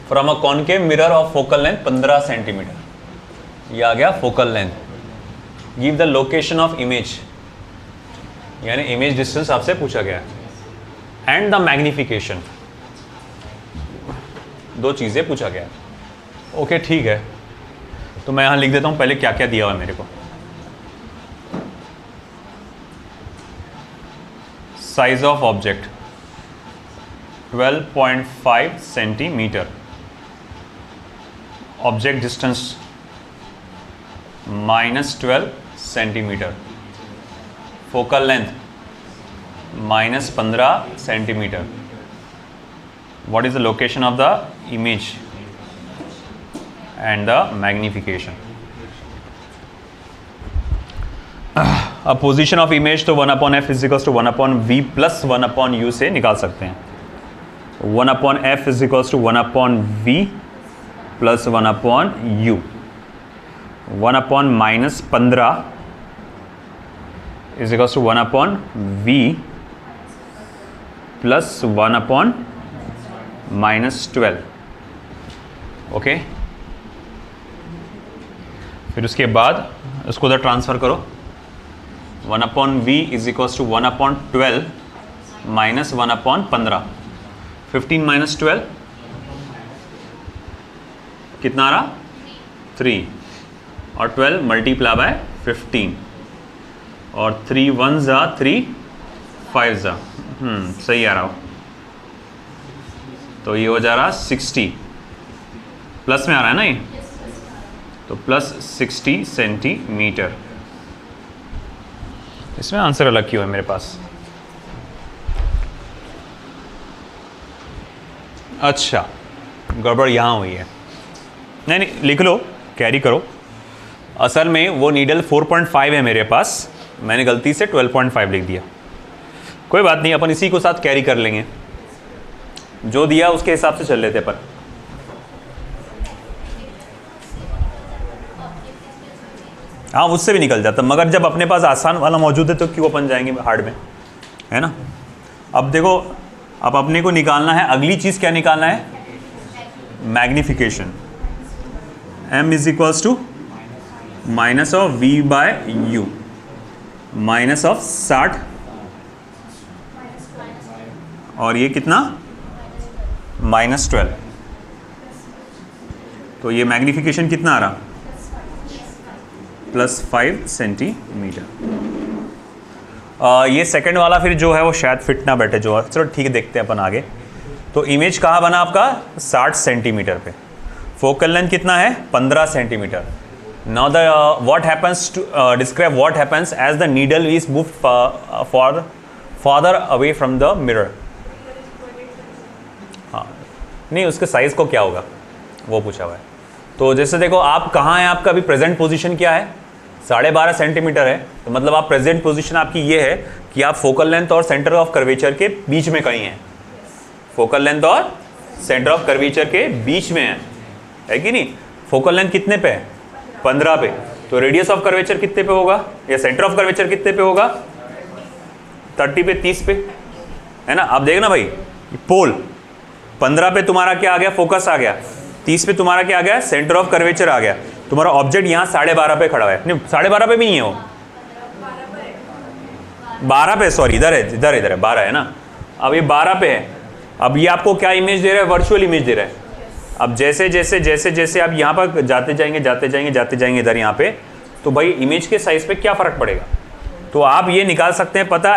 [SPEAKER 1] from a concave mirror of focal length 15 centimetre. ये आ गया focal length. Give the location of image, यानी इमेज डिस्टेंस आपसे पूछा गया, एंड द मैग्निफिकेशन, 2 चीज़ें पूछा गया। ओके ठीक है, तो मैं यहाँ लिख देता हूँ पहले क्या क्या दिया हुआ है मेरे को। Size of object 12.5 centimetre, object distance -12 centimetre, focal length -15 centimetre. What is the location of the image and the magnification? अब पोजीशन ऑफ इमेज तो 1/f is 1/v plus 1/u से निकाल सकते हैं। 1/f is 1/v plus 1/u। 1/-15 is 1/v plus 1/-12। Okay, फिर उसके बाद उसको उधर ट्रांसफर करो। 1/v is 1/12 minus 1/15। 15 माइनस 12 कितना आ रहा 3, और 12 मल्टीप्लाई बाय 15, और 3 1 जा 3 5 जा, सही आ रहा हो। तो ये हो जा रहा 60, प्लस में आ रहा है ना ये, तो प्लस 60 सेंटीमीटर। इसमें आंसर अलग क्यों है मेरे पास? अच्छा, गड़बड़ यहाँ हुई है। नहीं नहीं, लिख लो, कैरी करो। असल में वो नीडल 4.5 है मेरे पास, मैंने गलती से 12.5 लिख दिया। कोई बात नहीं, अपन इसी को साथ कैरी कर लेंगे, जो दिया उसके हिसाब से चल लेते अपन। हाँ उससे भी निकल जाता, मगर जब अपने पास आसान वाला मौजूद है तो क्यों अपन जाएंगे हार्ड में, है ना। अब देखो, अब अपने को निकालना है अगली चीज़, क्या निकालना है, magnification. m is equals to minus of v by u, minus of 60 और ये कितना -12, तो ये मैग्निफिकेशन कितना आ रहा, +5 सेंटीमीटर। ये सेकंड वाला फिर जो है वो शायद फिट ना बैठे, जो चलो ठीक है देखते हैं अपन आगे। तो इमेज कहाँ बना आपका, 60 सेंटीमीटर पे, फोकल लेंथ कितना है, 15 centimetre. Now the what happens to describe what happens as the needle is move farther away from the mirror. हाँ नहीं, उसके साइज को क्या होगा वो पूछा हुआ है। तो जैसे देखो आप कहाँ हैं, आपका अभी प्रेजेंट पोजीशन क्या है, 12.5 सेंटीमीटर है, तो मतलब आप प्रेजेंट पोजीशन आपकी ये है कि आप फोकल लेंथ और सेंटर ऑफ कर्वेचर के बीच में कहीं हैं, फोकल लेंथ और सेंटर ऑफ कर्वेचर के बीच में है कि नहीं। फोकल लेंथ कितने पे है, 15 पे, तो रेडियस ऑफ कर्वेचर कितने पे होगा, या सेंटर ऑफ कर्वेचर कितने पे होगा, 30 पे, 30 पे, है ना। अब देखना भाई, पोल 15 पे तुम्हारा क्या आ गया, फोकस आ गया, 30 पे तुम्हारा क्या आ गया, सेंटर ऑफ कर्वेचर आ गया। तुम्हारा ऑब्जेक्ट यहाँ 12.5 पे खड़ा है, नहीं 12.5 पे भी नहीं है वो, 12 पे, सॉरी इधर है, इधर है 12 है ना। अब ये 12 पे है, अब ये आपको क्या इमेज दे रहा है, वर्चुअल इमेज दे रहा है। अब जैसे जैसे जैसे जैसे आप यहाँ पर जाते जाएंगे इधर यहाँ पे, तो भाई इमेज के साइज पे क्या फ़र्क पड़ेगा। तो आप ये निकाल सकते हैं पता,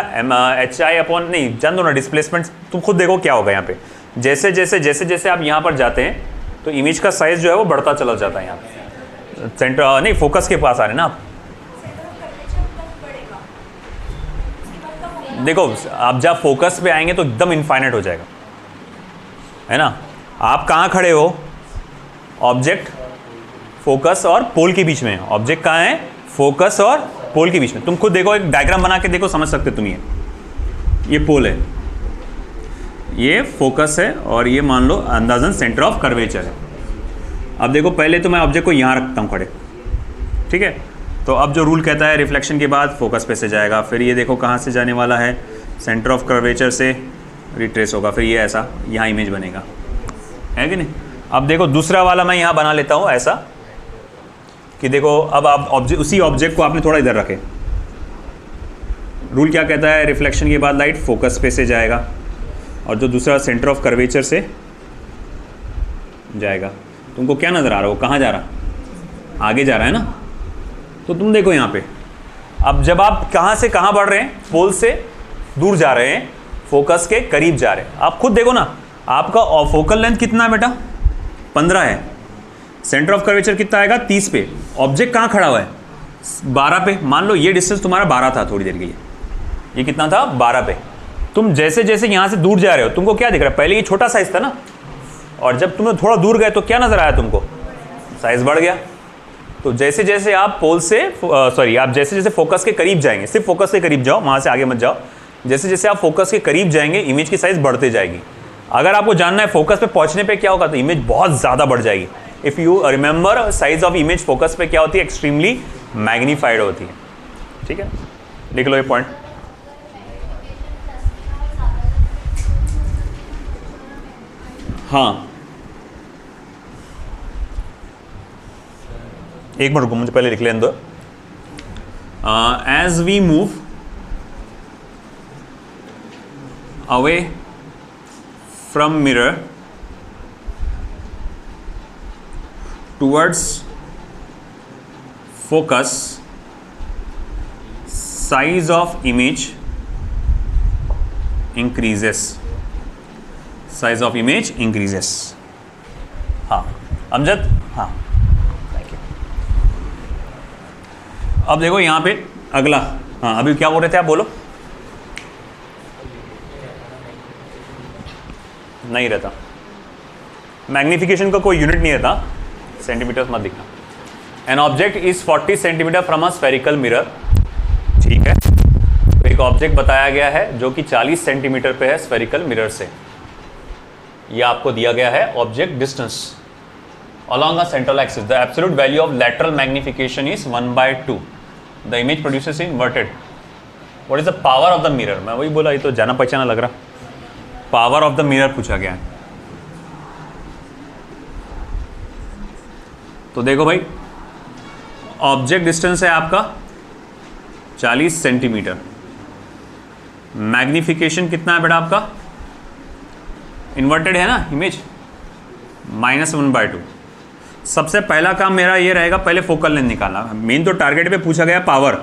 [SPEAKER 1] HI अपॉन, नहीं जान दो ना, डिस्प्लेसमेंट तुम खुद देखो क्या होगा यहाँ पे। जैसे जैसे आप यहाँ पर जाते हैं तो इमेज का साइज जो है वो बढ़ता चला जाता है। यहाँ पे सेंटर नहीं, फोकस के पास आ रहे हैं ना आप। देखो आप जब फोकस पे आएंगे तो एकदम इनफाइनाइट हो जाएगा, है ना। आप कहाँ खड़े हो, ऑब्जेक्ट फोकस और पोल के बीच में है। ऑब्जेक्ट कहाँ है, फोकस और पोल के बीच में। तुम खुद देखो, एक डायग्राम बना के देखो, समझ सकते तुम। ये पोल है, ये फोकस है, और ये मान लो अंदाजन सेंटर ऑफ कर्वेचर है। अब देखो, पहले तो मैं ऑब्जेक्ट को यहाँ रखता हूँ खड़े, ठीक है। तो अब जो रूल कहता है रिफ्लेक्शन के बाद फोकस पे से जाएगा, फिर ये देखो कहाँ से जाने वाला है, सेंटर ऑफ कर्वेचर से रिट्रेस होगा, फिर ये ऐसा यहाँ इमेज बनेगा, है कि नहीं। अब देखो दूसरा वाला मैं यहाँ बना लेता हूँ ऐसा कि देखो, अब आप ऑब्जेक्ट, उसी ऑब्जेक्ट को आपने थोड़ा इधर रखे। रूल क्या कहता है, रिफ्लेक्शन के बाद लाइट फोकस पे से जाएगा, और जो दूसरा सेंटर ऑफ कर्वेचर से जाएगा। तुमको क्या नज़र आ रहा है, वो कहाँ जा रहा, आगे जा रहा है ना। तो तुम देखो यहाँ पे, अब जब आप कहाँ से कहाँ बढ़ रहे हैं, पोल से दूर जा रहे हैं, फोकस के करीब जा रहे हैं। आप खुद देखो ना, आपका फोकल लेंथ कितना है बेटा, 15 है, सेंटर ऑफ कर्वेचर कितना आएगा, 30 पे। ऑब्जेक्ट कहाँ खड़ा हुआ है, 12 पे। मान लो ये डिस्टेंस तुम्हारा 12 था थोड़ी देर के लिए, ये कितना था, 12 पे। तुम जैसे जैसे यहाँ से दूर जा रहे हो, तुमको क्या दिख रहा है, पहले ये छोटा साइज था ना, और जब तुम थोड़ा दूर गए तो क्या नजर आया तुमको, साइज बढ़ गया। तो जैसे जैसे आप पोल से आप जैसे जैसे फोकस के करीब जाएंगे, सिर्फ फोकस के करीब जाओ, वहाँ से आगे मत जाओ, जैसे जैसे आप फोकस के करीब जाएंगे इमेज की साइज बढ़ते जाएगी। अगर आपको जानना है फोकस पे पहुँचने पे क्या होगा, तो इमेज बहुत ज़्यादा बढ़ जाएगी। If you remember, size of image focus पे क्या होती है, एक्सट्रीमली मैग्नीफाइड होती है, ठीक है। लिख लो ये पॉइंट। हाँ एक मिनट रुको, मुझे पहले लिख लेने दो। As we move away from mirror towards focus, size of image increases, size of image increases. हाँ अमजद, हाँ थैंक यू। अब देखो यहाँ पे अगला, हाँ अभी क्या बोल रहे थे आप, बोलो। नहीं रहता, मैग्निफिकेशन का कोई यूनिट नहीं रहता, सेंटीमीटर्स मत दिखना। N object is 40 centimetre from a spherical mirror, ठीक है। तो एक ऑब्जेक्ट बताया गया है जो कि 40 सेंटीमीटर पे है स्फेरिकल मिरर से। ये आपको दिया गया है object distance along a central axis. The absolute value of lateral magnification is 1/2. The image produces inverted. What is the power of the mirror? मैं वही बोला, ये तो जाना पहचाना लग रहा। पावर ऑफ द मिरर पूछा गया है। तो देखो भाई, ऑब्जेक्ट डिस्टेंस है आपका 40 सेंटीमीटर, मैग्निफिकेशन कितना है बेटा आपका, इन्वर्टेड है ना इमेज, -1/2। सबसे पहला काम मेरा ये रहेगा, पहले फोकल लेंथ निकालना। मेन तो टारगेट पे पूछा गया पावर,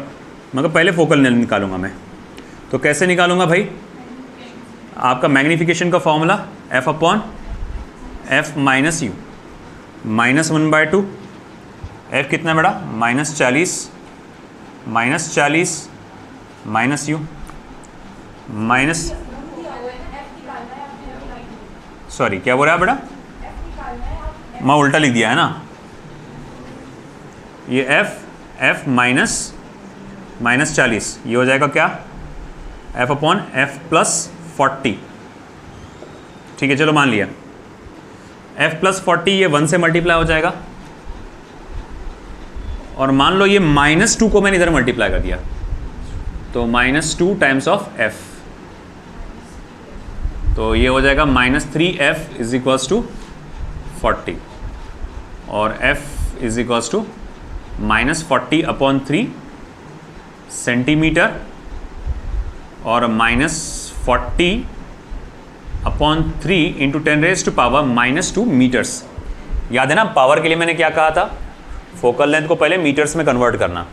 [SPEAKER 1] मगर पहले फोकल लेंथ निकालूंगा मैं। तो कैसे निकालूंगा भाई, आपका मैग्निफिकेशन का फॉर्मूला F/F - U, -1/2। F कितना है बेटा, -40 -U माइनस, सॉरी क्या बोल रहा है बेटा, मैं उल्टा लिख दिया है ना। ये F -40 ये हो जाएगा क्या, F/F + 40। ठीक है, चलो मान लिया F + 40 ये 1 से मल्टीप्लाई हो जाएगा, और मान लो ये -2 को मैंने इधर मल्टीप्लाई कर दिया, तो -2 टाइम्स ऑफ F, तो ये हो जाएगा -3F = 40, और F = -40/3 सेंटीमीटर, और -40/3 × 10⁻⁻2 मीटर्स। याद है ना, पावर के लिए मैंने क्या कहा था, फोकल लेंथ को पहले मीटर्स में कन्वर्ट करना।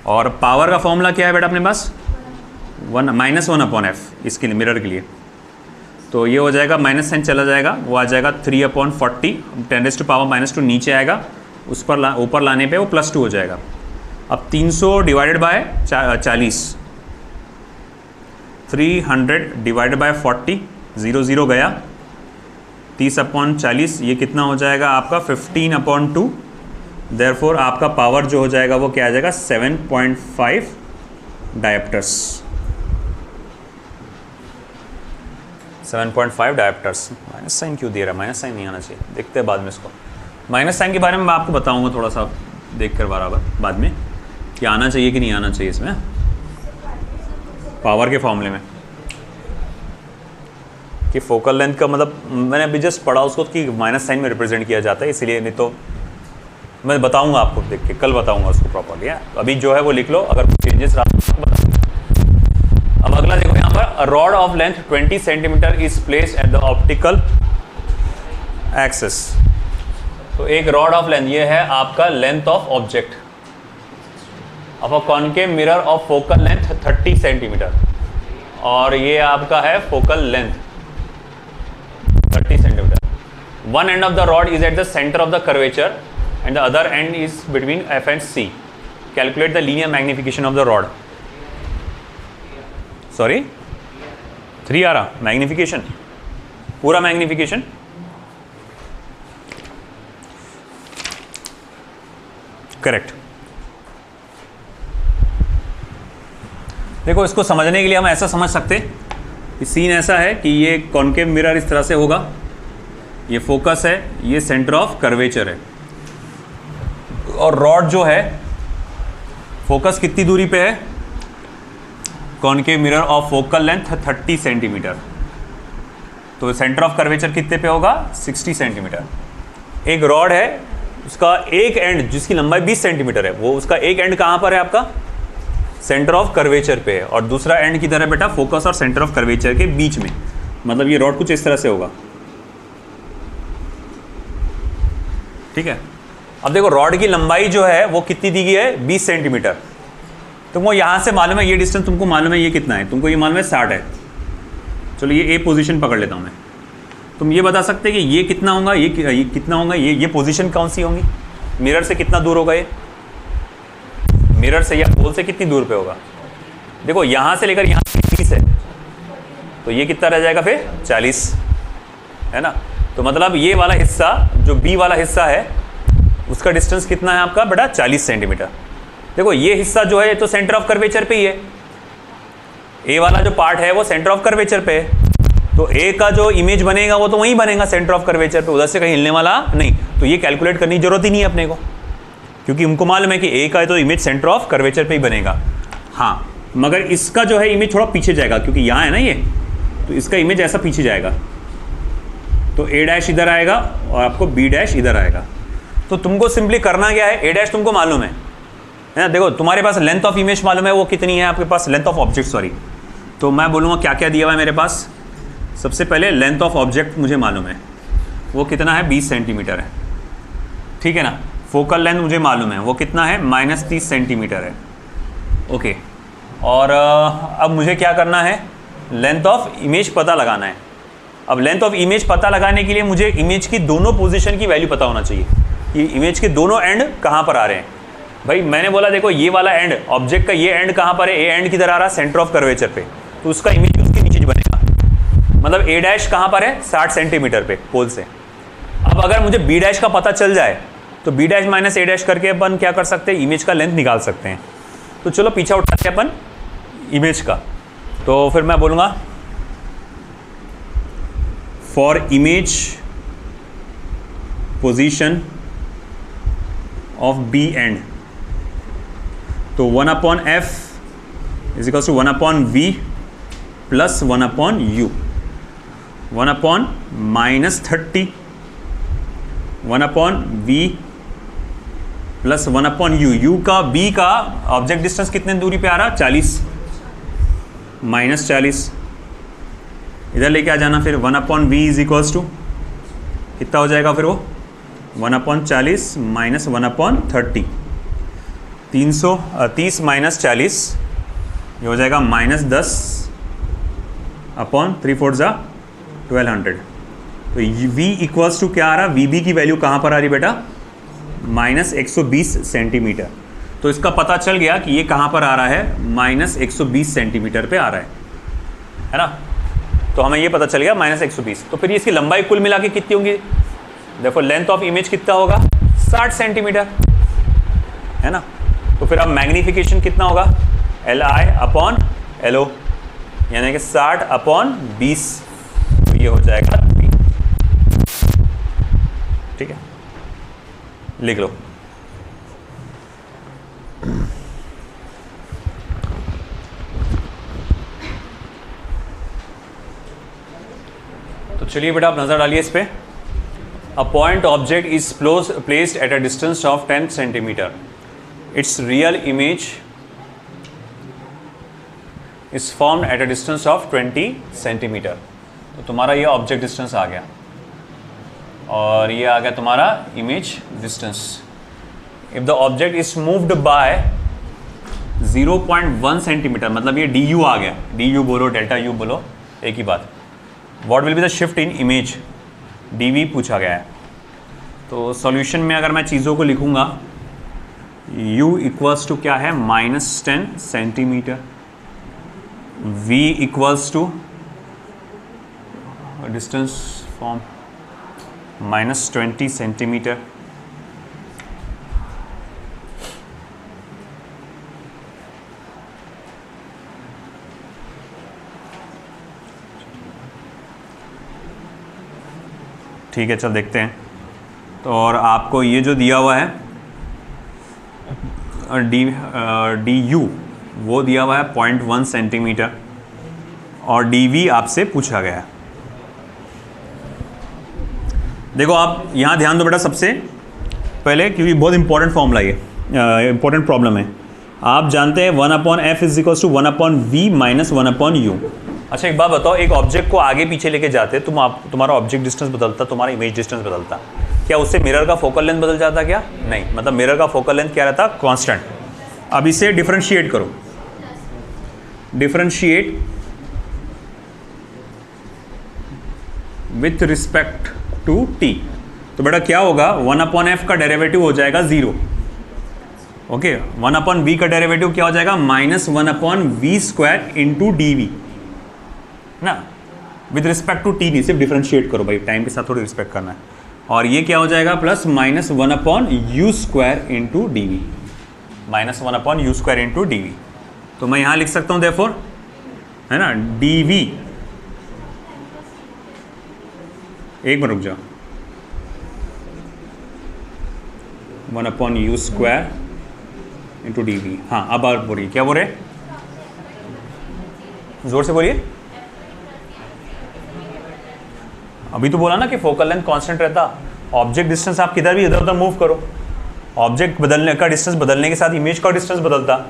[SPEAKER 1] और पावर का फॉर्मूला क्या है बेटा अपने पास, -1/F इसके लिए, मिरर के लिए। तो ये हो जाएगा, माइनस साइन चला जाएगा, वो आ जाएगा 3/40, 10⁻⁻2 नीचे आएगा, उस पर ऊपर लाने पे वो +2 हो जाएगा। अब 300 / 40, 300 / 40, 0 0 गया, 30/40 ये कितना हो जाएगा आपका 15/2। देयरफॉर आपका पावर जो हो जाएगा वो क्या आ जाएगा, 7.5 डायप्टर्स, 7.5 डायप्टर्स। माइनस साइन क्यों दे रहा है, माइनस साइन नहीं आना चाहिए, देखते हैं बाद में इसको। माइनस साइन के बारे में मैं आपको बताऊंगा थोड़ा सा देख कर बराबर बाद में, कि आना चाहिए कि नहीं आना चाहिए इसमें, पावर के फॉर्मूले में, कि फोकल लेंथ का मतलब मैंने अभी जस्ट पढ़ा उसको कि माइनस साइन में रिप्रेजेंट किया जाता है, इसलिए नहीं तो मैं बताऊंगा आपको, देख के कल बताऊंगा उसको प्रॉपर्ली। अभी जो है वो लिख लो, अगर चेंजेस रहा तो बताऊंगा। अब अगला देखो यहाँ पर, rod of length 20 centimetre is place at the optical axis. तो एक रॉड ऑफ लेंथ, ये है आपका length of object of a concave mirror of focal length 30 centimetre, और ये आपका है focal length 30 centimetre. One end of the rod is at the centre of the curvature and the other end is between F and C. Calculate the linear magnification of the rod. Sorry, 3 आ रहा magnification, पूरा magnification। Correct. देखो इसको समझने के लिए हम ऐसा समझ सकते, कि सीन ऐसा है कि ये कॉनकेव मिरर इस तरह से होगा, ये फोकस है, ये सेंटर ऑफ कर्वेचर है, और रॉड जो है फोकस कितनी दूरी पे है, concave mirror of focal length 30 centimetre, तो सेंटर ऑफ कर्वेचर कितने पे होगा, 60 सेंटीमीटर। एक रॉड है, उसका एक एंड जिसकी लंबाई 20 सेंटीमीटर है, वो उसका एक एंड कहाँ पर है आपका, सेंटर ऑफ कर्वेचर पे है, और दूसरा एंड किधर है बेटा, फोकस और सेंटर ऑफ कर्वेचर के बीच में। मतलब ये रॉड कुछ इस तरह से होगा, ठीक है। अब देखो रॉड की लंबाई जो है वो कितनी दी गई है, 20 सेंटीमीटर। तुमको यहाँ से मालूम है ये डिस्टेंस, तुमको मालूम है ये कितना है, तुमको ये मालूम है 60 है। चलो ये ए पोजीशन पकड़ लेता हूँ मैं। तुम ये बता सकते हैं कि ये कितना होगा, ये कितना होगा, ये पोजीशन कौन सी होंगी, मिरर से कितना दूर होगा, ये मिरर से या पोल से कितनी दूर पे होगा। देखो यहाँ से लेकर यहाँ 30 है, तो ये कितना रह जाएगा फिर 40, है ना। तो मतलब ये वाला हिस्सा जो बी वाला हिस्सा है उसका डिस्टेंस कितना है आपका बेटा, 40 सेंटीमीटर। देखो ये हिस्सा जो है तो सेंटर ऑफ कर्वेचर पे ही है, ए वाला जो पार्ट है वो सेंटर ऑफ कर्वेचर पे है, तो ए का जो इमेज बनेगा वो तो वहीं बनेगा सेंटर ऑफ कर्वेचर पे, उधर से कहीं हिलने वाला नहीं। तो ये कैलकुलेट करने की जरूरत ही नहीं है अपने को, क्योंकि उनको मालूम है कि ए का तो इमेज सेंटर ऑफ कर्वेचर पे ही बनेगा। हाँ, मगर इसका जो है इमेज थोड़ा पीछे जाएगा, क्योंकि यहाँ है ना ये, तो इसका इमेज ऐसा पीछे जाएगा, तो ए डैश इधर आएगा और आपको बी डैश इधर आएगा। तो तुमको सिंपली करना क्या है, ए डैश तुमको मालूम है ना, देखो तुम्हारे पास लेंथ ऑफ इमेज मालूम है वो कितनी है आपके पास, लेंथ ऑफ ऑब्जेक्ट सॉरी। तो मैं बोलूँगा क्या क्या दिया हुआ है मेरे पास। सबसे पहले लेंथ ऑफ ऑब्जेक्ट मुझे मालूम है, वो कितना है, 20 सेंटीमीटर है, ठीक है ना। फोकल लेंथ मुझे मालूम है, वो कितना है, -30 सेंटीमीटर है, ओके। और अब मुझे क्या करना है, लेंथ ऑफ इमेज पता लगाना है। अब लेंथ ऑफ इमेज पता लगाने के लिए मुझे इमेज की दोनों पोजीशन की वैल्यू पता होना चाहिए कि इमेज के दोनों एंड कहाँ पर आ रहे हैं। भाई मैंने बोला देखो ये वाला एंड, ऑब्जेक्ट का ये एंड कहाँ पर है, ए एंड किधर आ रहा है, सेंटर ऑफ कर्वेचर पे, तो उसका इमेज उसके नीचे बनेगा। मतलब ए डैश कहाँ पर है, 60 सेंटीमीटर पे पोल से। अब अगर मुझे बी डैश का पता चल जाए तो बी डैश माइनस ए डैश करके अपन क्या कर सकते हैं, इमेज का लेंथ निकाल सकते हैं। तो चलो पीछा उठाते हैं अपन इमेज का। तो फिर मैं बोलूँगा for image position of b end, तो 1/f is equals to 1/v plus 1/u, 1/-30, 1/v plus 1/u। u का b का ऑब्जेक्ट डिस्टेंस कितने दूरी पे आ रहा, 40, -40 इधर लेके आ जाना। फिर 1/v इज इक्वल्स टू कितना हो जाएगा, फिर वो 1/40 माइनस 1/30, 330 माइनस 40 ये हो जाएगा -10/3/4 1200। तो v इक्वल्स टू क्या आ रहा, vb की वैल्यू कहाँ पर आ रही बेटा, -120 सेंटीमीटर। तो इसका पता चल गया कि ये कहाँ पर आ रहा है, -120 सेंटीमीटर पे आ रहा है ना। तो हमें ये पता चल गया -120। तो फिर इसकी लंबाई कुल मिला के कितनी होगी, देखो लेंथ ऑफ इमेज कितना होगा, 60 सेंटीमीटर है ना। तो फिर अब मैग्नीफिकेशन कितना होगा, Li/LO, यानी कि 60/20, तो ये हो जाएगा 3, ठीक है, लिख लो। तो चलिए बेटा आप नजर डालिए इस पे। A point object is placed at a distance of 10 centimeter. Its real image is formed at a distance of 20 centimeter. तो तुम्हारा ये ऑब्जेक्ट डिस्टेंस आ गया और ये आ गया तुम्हारा image distance. If the object is moved by 0.1 centimetre, मतलब ये du आ गया, du बोलो डेल्टा u बोलो एक ही बात। What will be the shift in image, dv पूछा गया है। तो सॉल्यूशन में अगर मैं चीज़ों को लिखूंगा, u इक्वल्स टू क्या है, -10 centimetre, v equals to distance from -20 centimetre, ठीक है। चल देखते हैं। तो और आपको ये जो दिया हुआ है du वो दिया हुआ है 0.1 सेंटीमीटर और dv आपसे पूछा गया है। देखो आप यहाँ ध्यान दो बेटा सबसे पहले, क्योंकि बहुत इंपॉर्टेंट फॉर्मूला ये, इंपॉर्टेंट प्रॉब्लम है। आप जानते हैं 1/f is equals to 1/v minus 1/u। अच्छा एक बात बताओ, एक ऑब्जेक्ट को आगे पीछे लेके जाते तुम्हारा ऑब्जेक्ट डिस्टेंस बदलता, तुम्हारा इमेज डिस्टेंस बदलता, क्या उससे मिरर का फोकल लेंथ बदल जाता क्या, नहीं, मतलब मिरर का फोकल लेंथ क्या रहता, कांस्टेंट। अब इसे डिफरेंशिएट करो, differentiate with respect to t, तो बेटा क्या होगा, 1/f का डेरिवेटिव हो जाएगा 0, ओके। 1/v का डेरिवेटिव क्या हो जाएगा, -1/v² इंटू dv ना, विद रिस्पेक्ट टू टी नहीं, सिर्फ डिफरेंशिएट करो भाई, टाइम के साथ थोड़ी रिस्पेक्ट करना है। और ये क्या हो जाएगा, plus -1/u² into d v, -1/u² into d v. तो मैं यहाँ लिख सकता हूँ देयरफॉर है ना, dv, एक मिनट रुक जाओ, 1/u² इंटू dv। हाँ अब आप बोलिए, क्या बोल रहे, जोर से बोलिए। अभी तो बोला ना कि फोकल लेंथ कांस्टेंट रहता, ऑब्जेक्ट डिस्टेंस आप किधर भी इधर उधर मूव करो, ऑब्जेक्ट बदलने का डिस्टेंस बदलने के साथ इमेज का डिस्टेंस बदलता,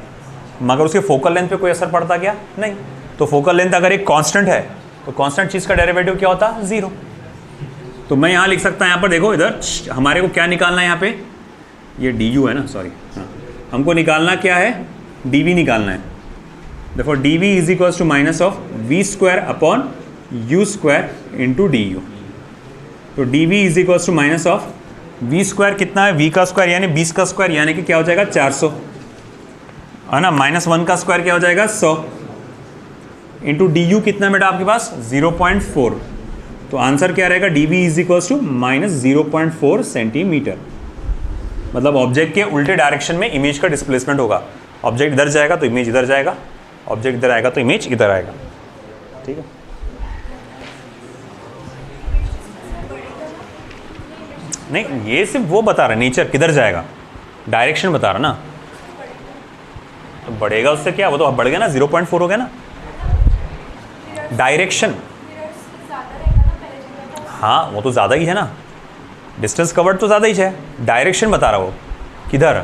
[SPEAKER 1] मगर उसके फोकल लेंथ पे कोई असर पड़ता क्या, नहीं। तो फोकल लेंथ अगर एक कांस्टेंट है तो कांस्टेंट चीज़ का डेरिवेटिव क्या होता, 0। तो मैं यहाँ लिख सकता हूँ, यहाँ पर देखो, इधर हमारे को क्या निकालना है, यहाँ पे ये du है ना, सॉरी, हाँ, हमको निकालना क्या है, dv निकालना है। देखो dv is equals to minus of v² upon u² into du। तो dv is equals to minus of v² कितना है, v का स्क्वायर यानी 20 का स्क्वायर यानी कि क्या हो जाएगा 400, है ना, -1 का स्क्वायर क्या हो जाएगा 100, इंटू du कितना बेटा आपके पास 0.4। तो आंसर क्या रहेगा, dv is equals to -0.4 centimetre. मतलब ऑब्जेक्ट के उल्टे डायरेक्शन में इमेज का डिस्प्लेसमेंट होगा, ऑब्जेक्ट इधर जाएगा तो इमेज इधर जाएगा, ऑब्जेक्ट इधर आएगा तो इमेज इधर आएगा, ठीक है। नहीं, ये सिर्फ वो बता रहा है, नेचर किधर जाएगा, डायरेक्शन बता रहा ना, तो बढ़ेगा उससे क्या, वो तो बढ़ गया ना, 0.4 हो गया ना, डायरेक्शन। हाँ वो तो ज़्यादा ही है ना, डिस्टेंस कवर्ड तो ज़्यादा ही है, डायरेक्शन बता रहा वो किधर,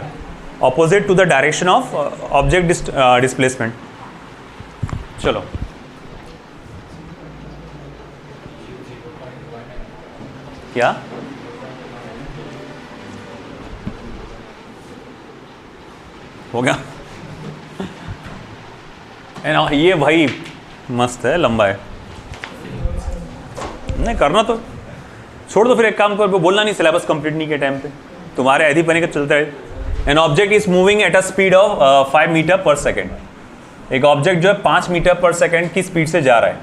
[SPEAKER 1] opposite to the direction of object displacement. चलो क्या हो गया, ये भाई मस्त है, लंबा है, नहीं करना तो छोड़ दो, फिर एक काम करो, बोलना नहीं, सिलेबस कंप्लीट नहीं के टाइम पे तुम्हारे ऐदी बने के चलता है। An object is moving at a speed of 5 metre पर सेकेंड। एक ऑब्जेक्ट जो है 5 मीटर पर सेकेंड की स्पीड से जा रहा है,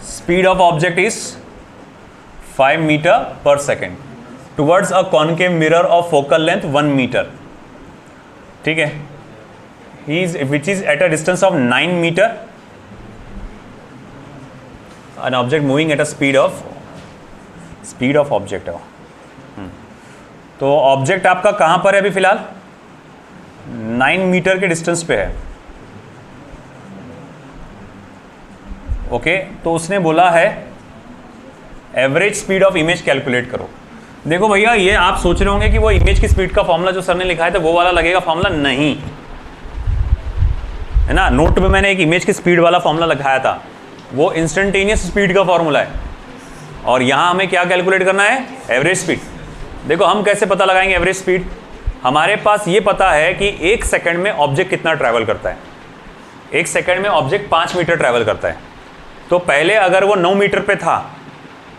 [SPEAKER 1] speed of object is 5 metre पर second towards a concave mirror of focal length 1 metre, ठीक है, which is at a distance of 9 metre, an object moving at a speed of object है। तो ऑब्जेक्ट आपका कहाँ पर है अभी फिलहाल, 9 मीटर के डिस्टेंस पे है, ओके। तो उसने बोला है average speed of image calculate करो। देखो भैया, ये आप सोच रहे होंगे कि वो इमेज की स्पीड का फॉर्मूला जो सर ने लिखा है तो वो वाला लगेगा फॉर्मूला, नहीं है ना, नोट में मैंने एक इमेज की स्पीड वाला फॉर्मूला लिखाया था, वो इंस्टेंटेनियस स्पीड का फॉर्मूला है, और यहाँ हमें क्या कैलकुलेट करना है, एवरेज स्पीड। देखो हम कैसे पता लगाएंगे एवरेज स्पीड, हमारे पास ये पता है कि 1 सेकंड में ऑब्जेक्ट कितना ट्रैवल करता है, 1 सेकंड में ऑब्जेक्ट 5 मीटर ट्रैवल करता है। तो पहले अगर वो 9 मीटर पे था,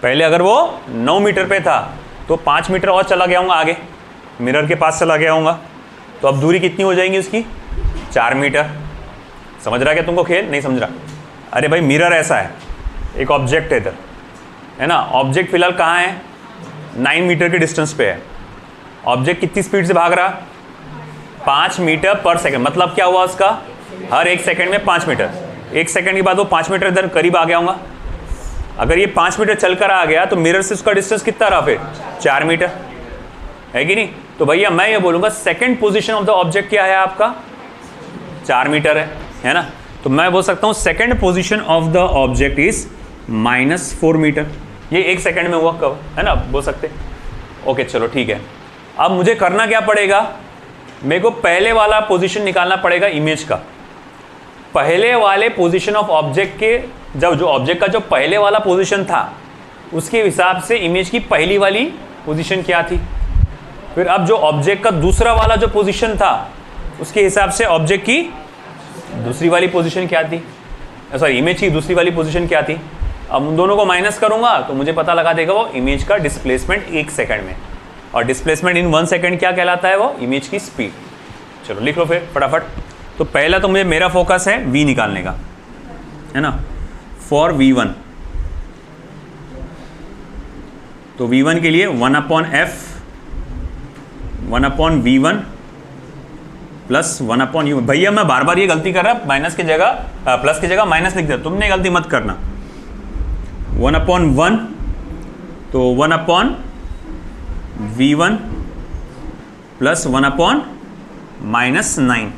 [SPEAKER 1] पहले अगर वो 9 मीटर पे था तो 5 मीटर और चला गया हूँगा आगे, मिरर के पास चला गया हूँगा, तो अब दूरी कितनी हो जाएंगी उसकी, 4 मीटर। समझ रहा क्या तुमको खेल, नहीं समझ रहा, अरे भाई मिरर ऐसा है, एक ऑब्जेक्ट है इधर, है ना, ऑब्जेक्ट फिलहाल कहाँ है, 9 मीटर के डिस्टेंस पे है, ऑब्जेक्ट कितनी स्पीड से भाग रहा, 5 मीटर पर सेकंड। मतलब क्या हुआ उसका, हर 1 सेकंड में 5 मीटर, 1 सेकंड के बाद वो 5 मीटर इधर करीब आ गया होगा। अगर ये 5 मीटर चलकर आ गया तो मिरर से उसका डिस्टेंस कितना रहा फिर, 4 मीटर, है कि नहीं। तो भैया मैं ये बोलूँगा second position of the object क्या है आपका, 4 मीटर है ना। तो मैं बोल सकता हूँ second position of the object is -4 metre. ये 1 सेकंड में हुआ कब, है ना, बोल सकते। ओके चलो ठीक है। अब मुझे करना क्या पड़ेगा, मेरे को पहले वाला पोजीशन निकालना पड़ेगा इमेज का। पहले वाले पोजीशन ऑफ ऑब्जेक्ट के, जब जो ऑब्जेक्ट का जो पहले वाला पोजीशन था उसके हिसाब से इमेज की पहली वाली पोजीशन क्या थी। फिर अब जो ऑब्जेक्ट का दूसरा वाला जो पोजीशन था उसके हिसाब से ऑब्जेक्ट की दूसरी वाली पोजीशन क्या थी, सॉरी इमेज की दूसरी वाली पोजीशन क्या थी। अब उन दोनों को माइनस करूंगा तो मुझे पता लगा देगा वो इमेज का डिस्प्लेसमेंट 1 सेकंड में, और डिस्प्लेसमेंट इन 1 सेकंड क्या कहलाता है, वो इमेज की स्पीड। चलो लिख लो फिर फटाफट। तो पहला तो मुझे मेरा फोकस है v निकालने का, है ना, फॉर v1। तो v1 के लिए 1/f 1/v1 plus 1 upon you. भैया मैं बार बार ये गलती कर रहा, माइनस की जगह प्लस की जगह माइनस लिख दिया, तुमने गलती मत करना। 1 अपॉन 1 तो 1 upon V1 plus 1 upon -9।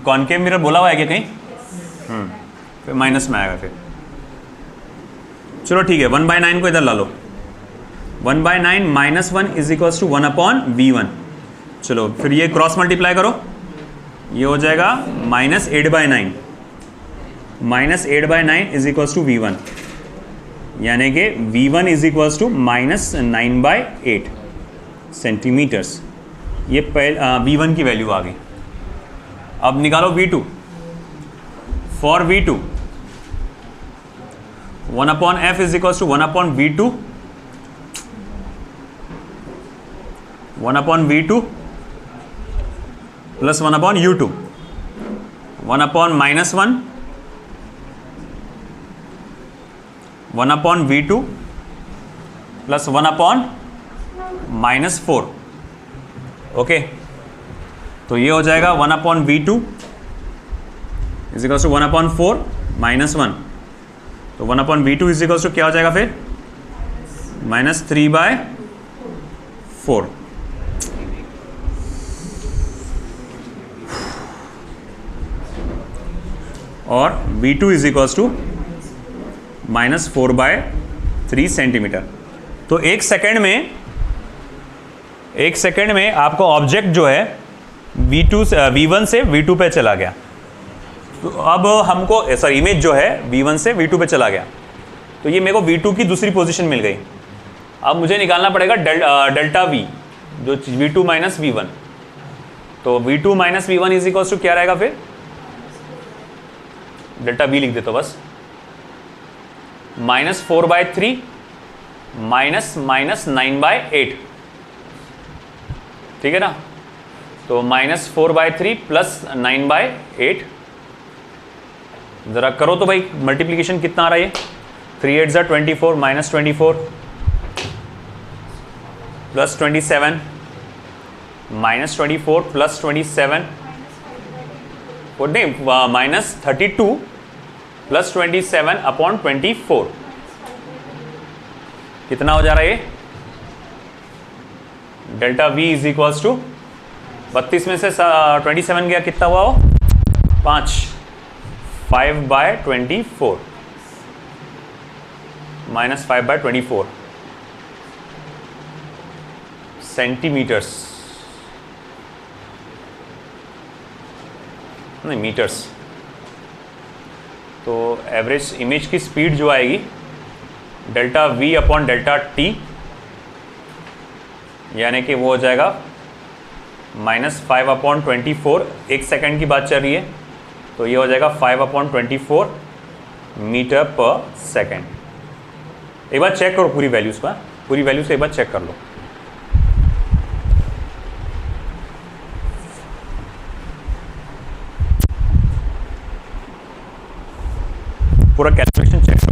[SPEAKER 1] Concave mirror बोला हुआ है क्या कहीं? फिर माइनस में आएगा फिर। चलो ठीक है, 1/9 को इधर ला लो। 1/9 -1 is equals to 1 upon V1। चलो फिर ये क्रॉस मल्टीप्लाई करो, ये हो जाएगा -8/9। -8/9 इज इक्वल्स टू V1, यानी कि V1 is equals to -9/8 centimetres. ये V1 की वैल्यू आ गई। अब निकालो V2। For V2 1 upon F is equals to 1 upon V2, 1 upon V2 plus 1 upon U2, 1 upon -1, 1 upon V2 plus 1 upon -4। Okay, तो ये हो जाएगा 1 upon V2 is equals to 1 upon 4 -1, तो 1 upon V2 is equals to क्या हो जाएगा फिर? -3/4। और V2 is equals to -4/3 centimetre. तो एक सेकेंड में आपको ऑब्जेक्ट जो है V1 से V2 पे चला गया। तो अब हमको इमेज जो है V1 से V2 पे चला गया, तो ये मेरे को V2 की दूसरी पोजीशन मिल गई। अब मुझे निकालना पड़ेगा डेल्टा V, जो V2 माइनस V1। तो V2 minus V1 is equals to क्या रहेगा फिर? डेल्टा V लिख देता बस, -4/3 -9/8। ठीक है ना? तो -4/3 प्लस 9/8। जरा करो तो भाई, मल्टीप्लीकेशन कितना आ रहा है? 3 8 24 -24 प्लस 27 -24 प्लस 27, नहीं -32 प्लस 27 अपॉन 24। कितना हो जा रहा है ये? Delta V is equals to 32 में से 27 गया, कितना हुआ वो? 5 5/24 -5/24 सेंटीमीटर्स, नहीं मीटर्स। तो एवरेज इमेज की स्पीड जो आएगी delta V upon delta T, यानी कि वो हो जाएगा -5/24। एक सेकंड की बात चल रही है, तो ये हो जाएगा 5/24 मीटर पर सेकंड। एक बार चेक करो पूरी वैल्यूज का, पूरी वैल्यू से एक बार चेक कर लो। पूरा कैलकुलेशन चेक करो।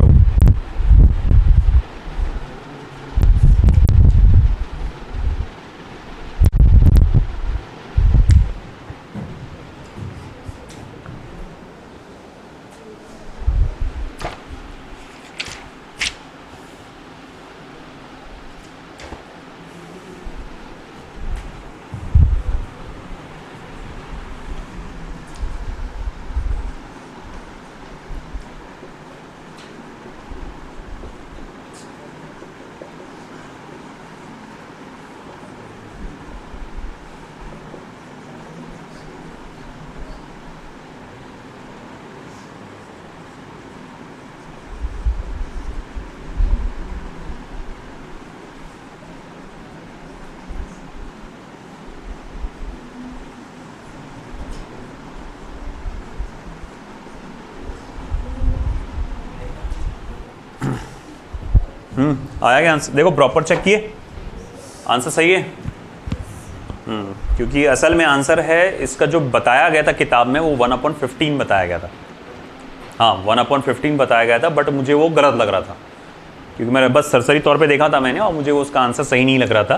[SPEAKER 1] आया क्या आंसर? देखो प्रॉपर चेक किए, आंसर सही है। क्योंकि असल में आंसर है इसका जो बताया गया था किताब में, वो 1/15 बताया गया था। हाँ 1/15 बताया गया था, बट मुझे वो गलत लग रहा था, क्योंकि मैंने बस सरसरी तौर पे देखा था मैंने, और मुझे वो उसका आंसर सही नहीं लग रहा था।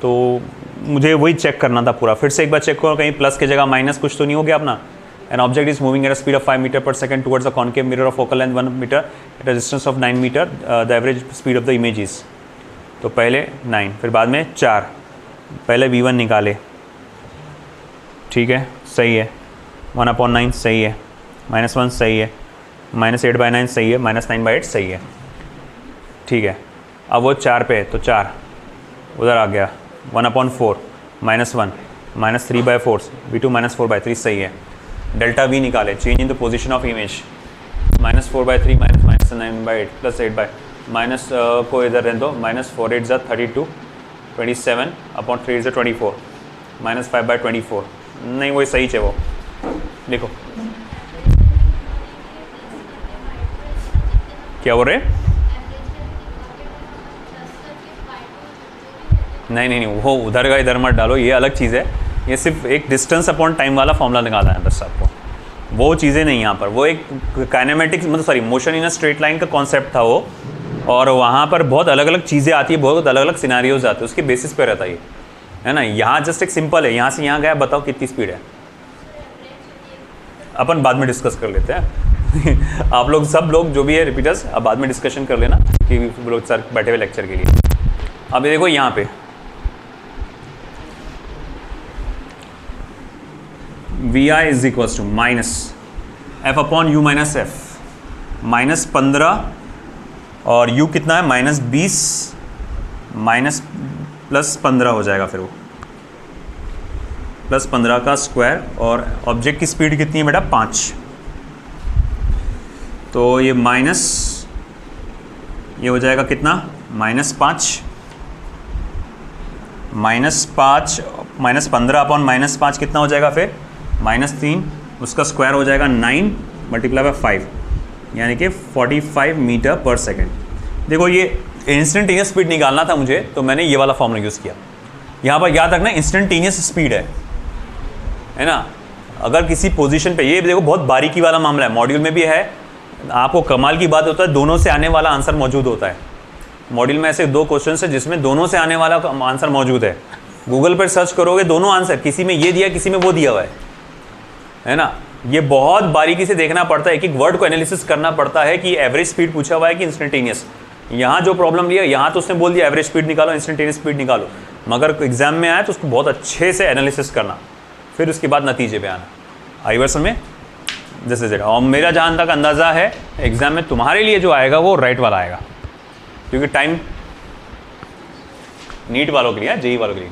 [SPEAKER 1] तो मुझे वही चेक करना था पूरा। फिर से एक बार चेक करो कहीं प्लस की जगह माइनस कुछ तो नहीं हो गया अपना। An object is moving at a speed of 5 metre per second towards the concave mirror of focal length 1 metre at a distance of 9 metre, the average speed of the image is, तो पहले 9 फिर बाद में 4, पहले v1 निकाले, ठीक है सही है, 1/9 सही है, -1 सही है, -8/9 सही है, -9/8 सही है, ठीक है। अब वो 4 पे है तो 4 उधर आ गया, 1/4 -1 -3/4 v2 -4/3 सही है। डेल्टा v निकाले, change in the position of image, -4/3 -9/8 plus 8 minus को इधर रहने दो, -4 8 32 27/3 24 -5/24 नहीं वही सही है वो देखो क्या बोल रहे। नहीं वो उधर का इधर मत डालो, ये अलग चीज़ है। ये सिर्फ एक डिस्टेंस अपॉन टाइम वाला फॉर्मूला निकालना है बस आपको, वो चीज़ें नहीं यहाँ पर। वो एक काइनेमेटिक्स मतलब sorry motion in a straight line का कॉन्सेप्ट था वो, और वहाँ पर बहुत अलग अलग चीज़ें आती है, बहुत अलग अलग सिनारियोज आते हैं, उसके बेसिस पे रहता है ना। यहाँ जस्ट एक सिंपल है, यहाँ से यहाँ गया, बताओ कितनी स्पीड है, अपन बाद में डिस्कस कर लेते हैं आप लोग सब लोग जो भी है रिपीटर्स अब बाद में डिस्कशन कर लेना कि लोग सर बैठे हुए लेक्चर के लिए। अब ये देखो यहाँ पे v i is equal to minus f upon u minus f, -15 और u कितना है -20 माइनस +15 हो जाएगा, फिर वो +15 का स्क्वायर, और ऑब्जेक्ट की स्पीड कितनी है बेटा 5, तो ये माइनस ये हो जाएगा कितना -5 -15 अपॉन -5 कितना हो जाएगा फिर -3, उसका स्क्वायर हो जाएगा 9 × 5 यानी कि 45 मीटर पर सेकेंड। देखो ये इंस्टेंटेनियस स्पीड निकालना था मुझे, तो मैंने ये वाला फॉर्मूला यूज़ किया। यहाँ पर याद रखना इंस्टेंटेनियस स्पीड है ना। अगर किसी पोजीशन पे, ये देखो बहुत बारीकी वाला मामला है, मॉड्यूल में भी है, आपको कमाल की बात होता है दोनों से आने वाला आंसर मौजूद होता है। मॉड्यूल में ऐसे 2 क्वेश्चन है जिसमें दोनों से आने वाला आंसर मौजूद है। गूगल पर सर्च करोगे दोनों आंसर, किसी में ये दिया किसी में वो दिया हुआ है ना। ये बहुत बारीकी से देखना पड़ता है, एक एक वर्ड को एनालिसिस करना पड़ता है कि एवरेज स्पीड पूछा हुआ है कि इंस्टेंटेनियस। यहाँ जो प्रॉब्लम लिया, यहाँ तो उसने बोल दिया एवरेज स्पीड निकालो, इंस्टेंटेनियस स्पीड निकालो, मगर एग्जाम में आए तो उसको बहुत अच्छे से एनालिसिस करना, फिर उसके बाद नतीजे पे आना। आई वर्सन में जैसे जगह, और मेरा जहाँ तक अंदाज़ा है एग्जाम में तुम्हारे लिए जो आएगा वो राइट वाला आएगा, क्योंकि टाइम नीट वालों के लिए, जेई वालों के लिए